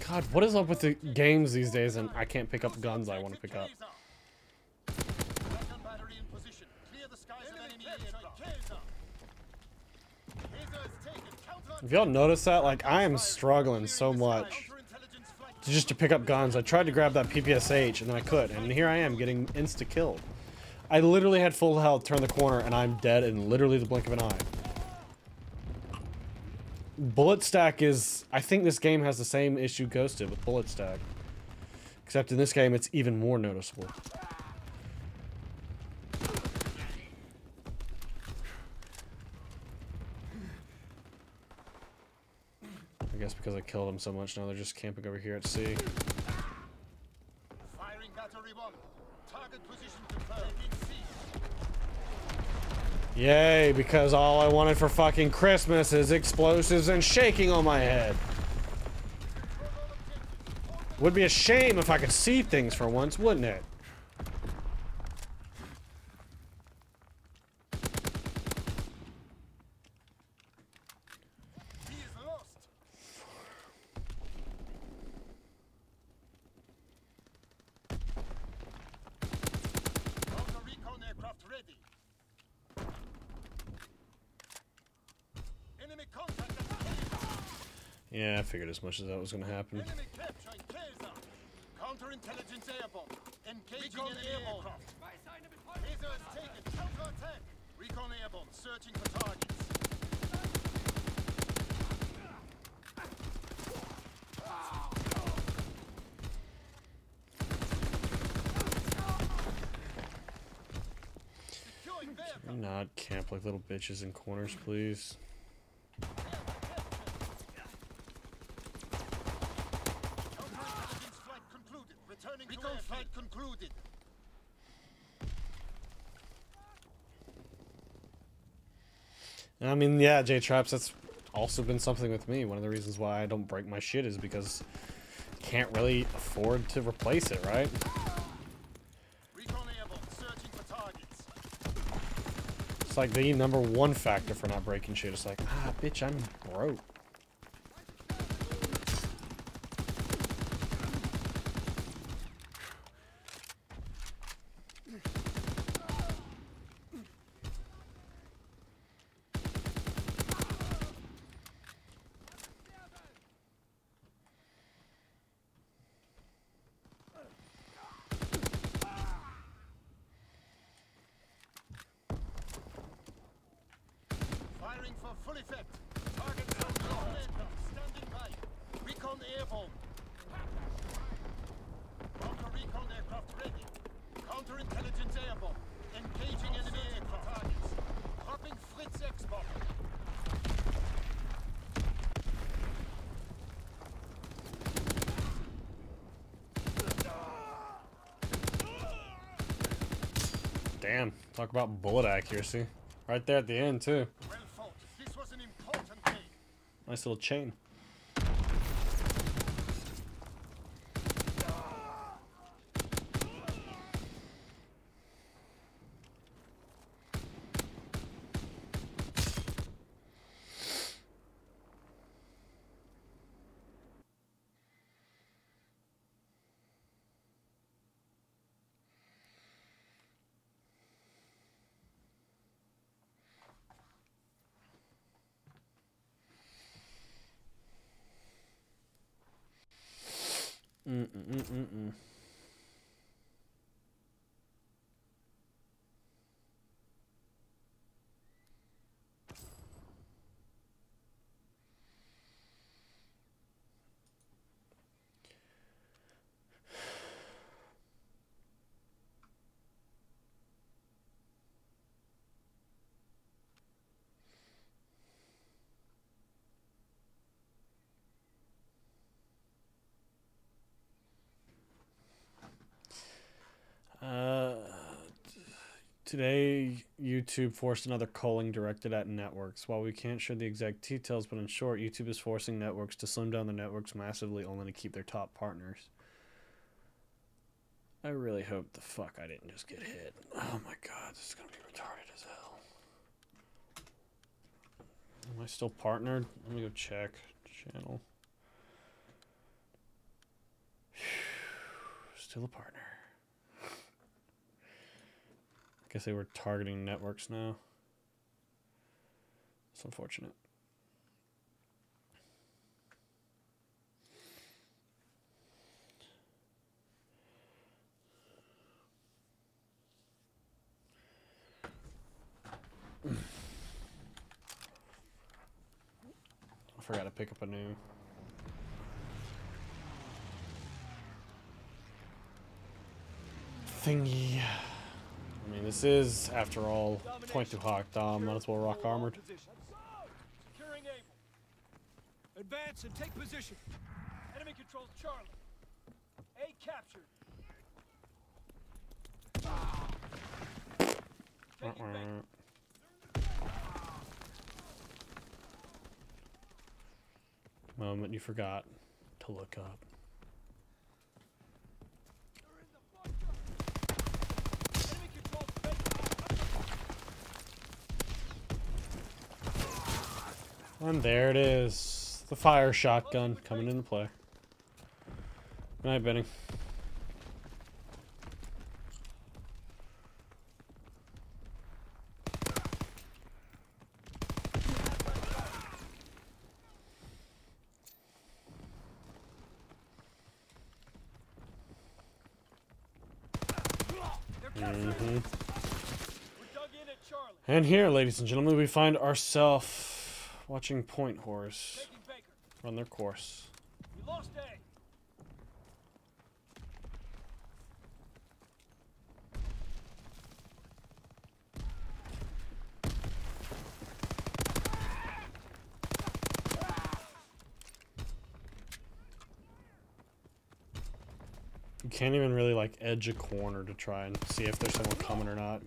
God, what is up with the games these days and I can't pick up guns I want to pick up? Recon battery in position. Clear the skies of enemy aircraft. Kaiser. Kaiser is taken. If y'all notice that, like, I am struggling so much to pick up guns. I tried to grab that PPSH and then I couldn't, and here I am getting insta-killed. I literally had full health, turned the corner, and I'm dead in literally the blink of an eye. Bullet stack is... I think this game has the same issue Ghost did with bullet stack. Except in this game, it's even more noticeable. I guess because I killed him so much, now they're just camping over here at sea. Firing battery 1. Target position confirmed. In sea. Yay, because all I wanted for fucking Christmas is explosives and shaking on my head. Would be a shame if I could see things for once, wouldn't it? He is lost. Counter recon aircraft ready. Enemy contact at Kaiser. Yeah, I figured as much as that was gonna happen. Enemy capturing Kaiser. Counterintelligence airborne. Engaging enemy aircraft. Kaiser is taken. Counter-attack. Recon airborne. Searching for targets. Securing Bear. Can we not camp like little bitches in corners, please? Counterintelligence flight concluded. Returning recon flight concluded. I mean, yeah, J-Traps, that's also been something with me. One of the reasons why I don't break my shit is because I can't really afford to replace it, right? Recon airborne. Searching for targets. It's like the #1 factor for not breaking shit. It's like, ah, bitch, I'm broke. Firing for full effect. Target standing by. Recon airborne. Counter-recon aircraft ready. Counterintelligence airborne. Engaging enemy aircraft targets. Dropping Fritz export. Damn, talk about bullet accuracy. Right there at the end, too. Well fought. This was an important day. Nice little chain. Today, YouTube forced another culling directed at networks. While we can't share the exact details, but in short, YouTube is forcing networks to slim down their networks massively only to keep their top partners. I really hope the fuck I didn't just get hit. Oh my god, this is gonna be retarded as hell. Am I still partnered? Let me go check. Channel. Still a partner. I guess they were targeting networks now. It's unfortunate. I forgot to pick up a new. Thingy. I mean, this is, after all, point to hawk dom. Might as well rock armored. Securing able. Advance and take position. Enemy controls Charlie. A captured. Taking bait. Moment you forgot to look up. And there it is. The fire shotgun coming into play. Good night, Benny. And here, ladies and gentlemen, we find ourselves watching point whores run their course. We lost A. You can't even really like edge a corner to try and see if there's someone coming or not.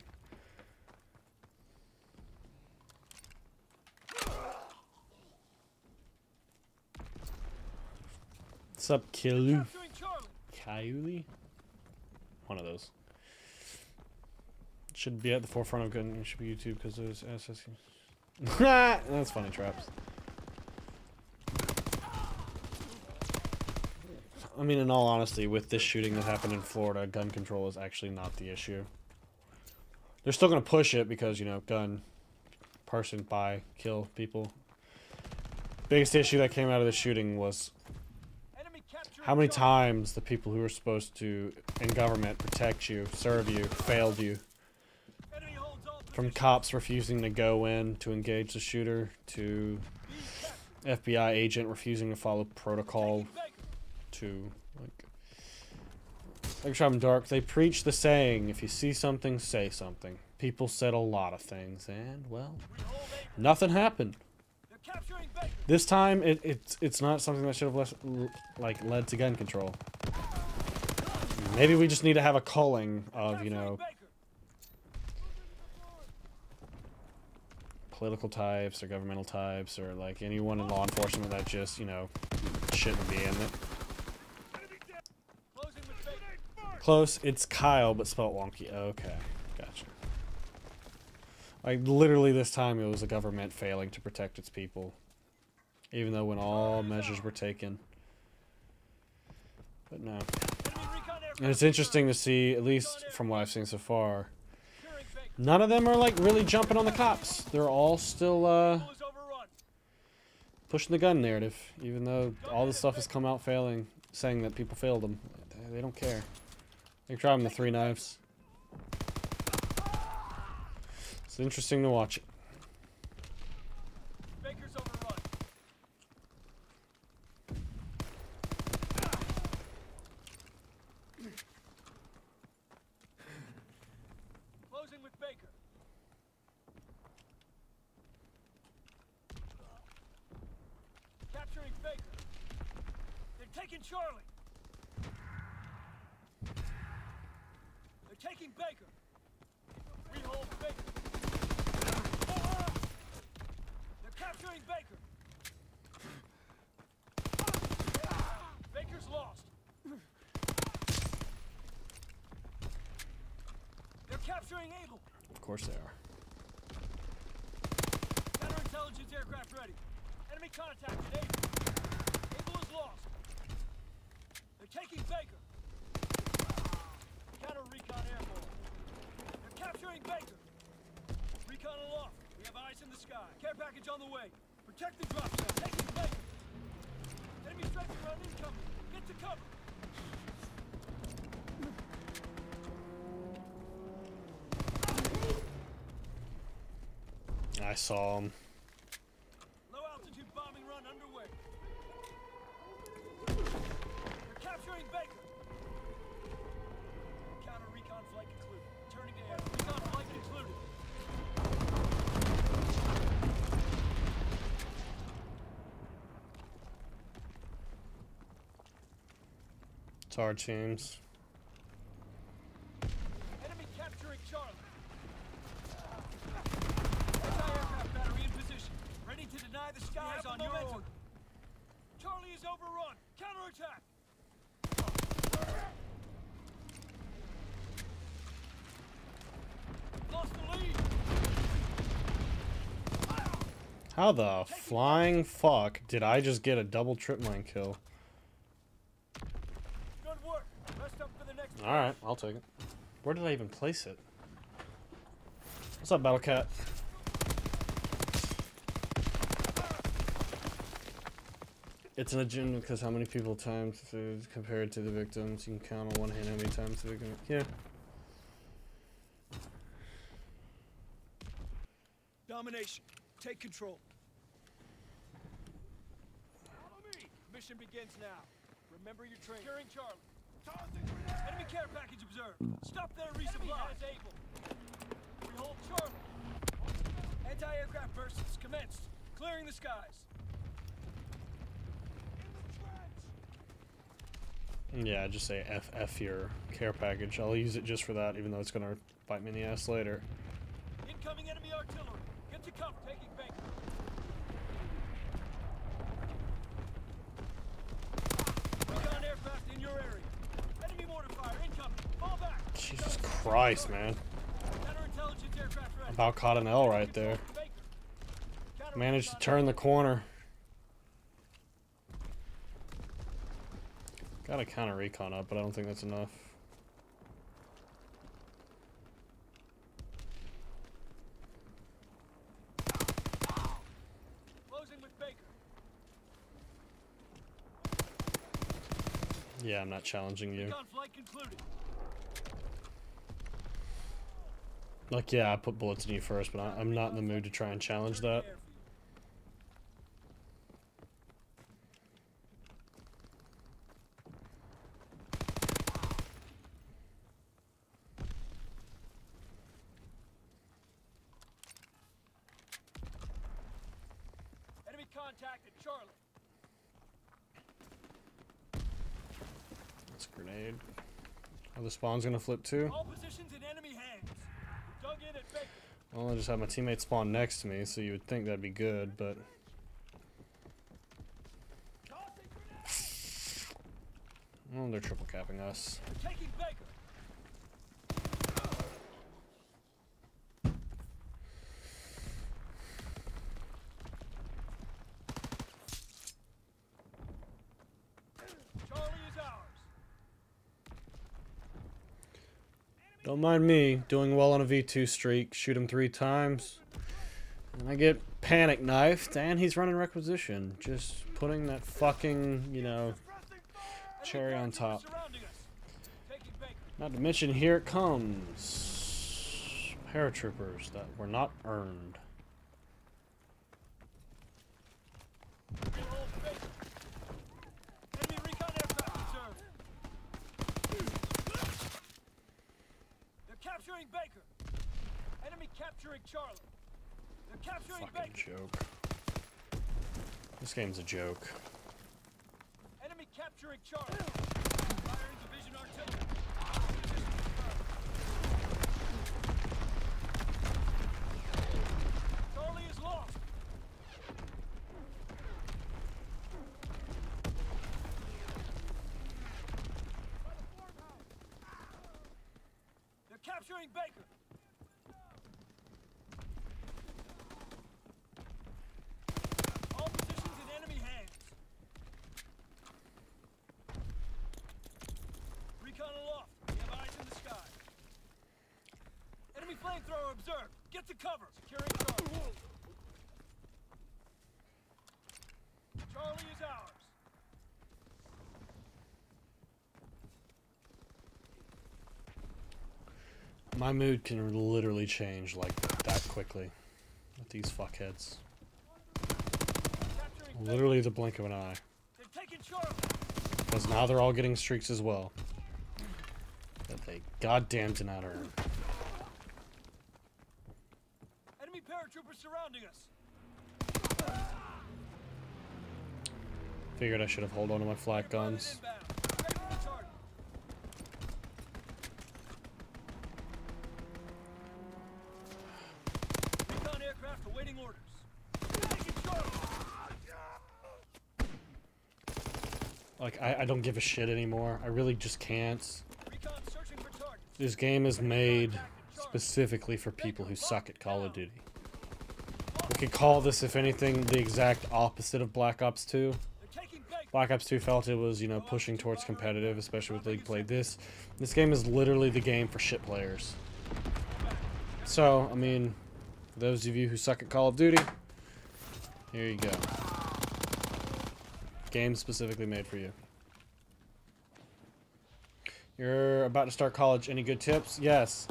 What's up, Kilu? Kyuli? One of those. Should be at the forefront of gun. It should be YouTube because there's SSC. That's funny, traps. I mean, in all honesty, with this shooting that happened in Florida, gun control is actually not the issue. They're still going to push it because, you know, gun, person, buy, kill people. Biggest issue that came out of the shooting was how many times the people who are supposed to, in government, protect you, serve you, failed you. From cops refusing to go in to engage the shooter to FBI agent refusing to follow protocol to like Sharp and Dark. They preach the saying, if you see something, say something. People said a lot of things, and well, nothing happened. This time, it's not something that should have led to gun control. Maybe we just need to have a culling of, you know, political types or governmental types or like anyone in law enforcement that just, you know, shouldn't be in it. Close. It's Kyle, but spelled wonky. Okay, gotcha. Like literally this time, it was the government failing to protect its people, even though when all measures were taken. But no. And it's interesting to see, at least from what I've seen so far, none of them are like really jumping on the cops. They're all still pushing the gun narrative, even though all this stuff has come out failing, saying that people failed them. They don't care. They try them the 3 knives. It's interesting to watch it. Baker's overrun. Closing with Baker. Capturing Baker. They're taking Charlie. They're taking Baker. We hold Baker. They're capturing Baker. Baker's lost. They're capturing Able. Of course they are. Counterintelligence aircraft ready. Enemy contact at Able. Able is lost. They're taking Baker. Counter recon airborne. They're capturing Baker. Recon aloft. We have eyes in the sky. Care package on the way. Protect the drop zone. Taking Baker. Enemy strikes around incoming. Get to cover. I saw him. Low altitude bombing run underway. They're capturing Baker. Counter recon flight concluded. Turning to air. Recon flight concluded. It's our teams. Enemy capturing Charlie. Anti-aircraft battery in position. Ready to deny the skies on your order. Charlie is overrun. Counterattack. Lost the lead. How the flying fuck did I just get a double trip mine kill? Good work. Rest up for the next. Alright, I'll take it. Where did I even place it? What's up, Battlecat? It's an agenda because how many people times compared to the victims? You can count on one hand how many times the victim. Yeah. Domination. Take control. Follow me. Mission begins now. Remember your training. Securing Charlie. Enemy care package observed. Stop their resupply. Able. We hold Charlie. Anti-aircraft bursts commenced. Clearing the skies. Yeah, just say F your care package. I'll use it just for that, even though it's gonna bite me in the ass later. Incoming enemy artillery. Get to cover. Taking Baker. Recon aircraft in your area. Enemy mortar fire incoming. Fall back. Jesus Christ, man. Counterintelligence aircraft ready. About caught an L right there. Managed to turn the corner. Got a counter recon up, but I don't think that's enough. Closing with Baker. Yeah, I'm not challenging you. Recon flight concluded. Like, yeah, I put bullets in you first, but I'm not in the mood to try and challenge that. Enemy contact at Charlie. That's a grenade. Oh, the spawn's gonna flip too? All positions in enemy hands. Dug in at Baker. Well, I just had my teammate spawn next to me, so you would think that'd be good, but... Oh, they're triple capping us. Taking Baker. Charlie is ours. Don't mind me doing well on a V2 streak. Shoot him 3 times. And I get panic knifed, and he's running requisition. Just putting that fucking, you know, cherry on top. Surrounding us. Taking Baker. Not to mention, here it comes. Paratroopers that were not earned. We hold Baker. Enemy recon aircraft observed. They're capturing Baker. Enemy capturing Charlie. They're capturing Fucking Baker. joke. This game's a joke. Enemy capturing Charlie. Firing division artillery. Position confirmed. Charlie is lost. They're capturing Baker. All positions in enemy hands. Recon aloft. We have eyes in the sky. Enemy flamethrower observed. Get to cover. Securing Charlie. Charlie is ours. My mood can literally change like that quickly with these fuckheads. Capturing Baker. Literally the blink of an eye. They're taking Charlie. Because now they're all getting streaks as well. That they goddamn did not earn. Enemy paratroopers surrounding us. Figured I should have held on to my flak guns. Inbound. Ready for the target. Recon aircraft awaiting orders. Taking Charlie. Like, I don't give a shit anymore. I really just can't. Recon searching for targets. This game is made specifically for people who suck at Call of Duty. We could call this, if anything, the exact opposite of Black Ops 2. They're taking Baker. Black Ops 2 felt it was, you know, pushing towards competitive, especially with League Play. This game is literally the game for shit players. So, I mean, for those of you who suck at Call of Duty, here you go. Game specifically made for you. You're about to start college. Any good tips? Yes.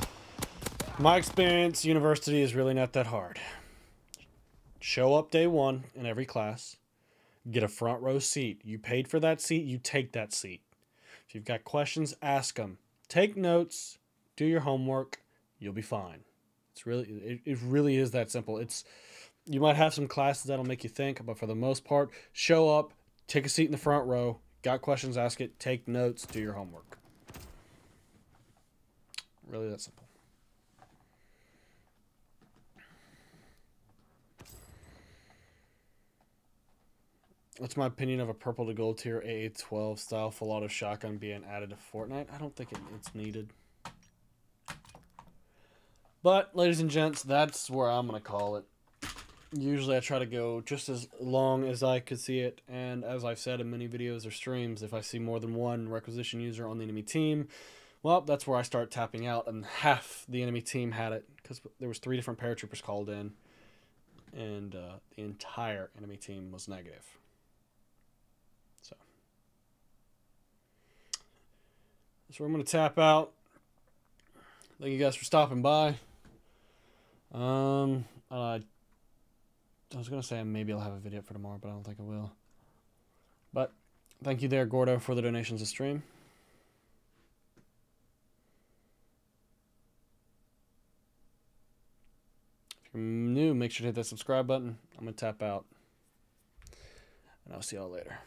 My experience, university is really not that hard. Show up day 1 in every class. Get a front row seat. You paid for that seat, you take that seat. If you've got questions, ask them. Take notes, do your homework, you'll be fine. It's really, it really is that simple. You might have some classes that'll make you think, but for the most part, show up, take a seat in the front row, got questions, ask it, take notes, do your homework. Really that simple. What's my opinion of a purple to gold tier AA-12 style full auto shotgun being added to Fortnite? I don't think it's needed. But, ladies and gents, that's where I'm going to call it. Usually I try to go just as long as I could see it, and as I've said in many videos or streams, if I see more than one requisition user on the enemy team, well, that's where I start tapping out, and half the enemy team had it, because there was 3 different paratroopers called in, and the entire enemy team was negative. So, that's where I'm going to tap out. Thank you guys for stopping by. I was gonna say maybe I'll have a video for tomorrow, but I don't think I will. But thank you there, Gordo, for the donations to stream. If you're new, make sure to hit that subscribe button. I'm gonna tap out, and I'll see y'all later.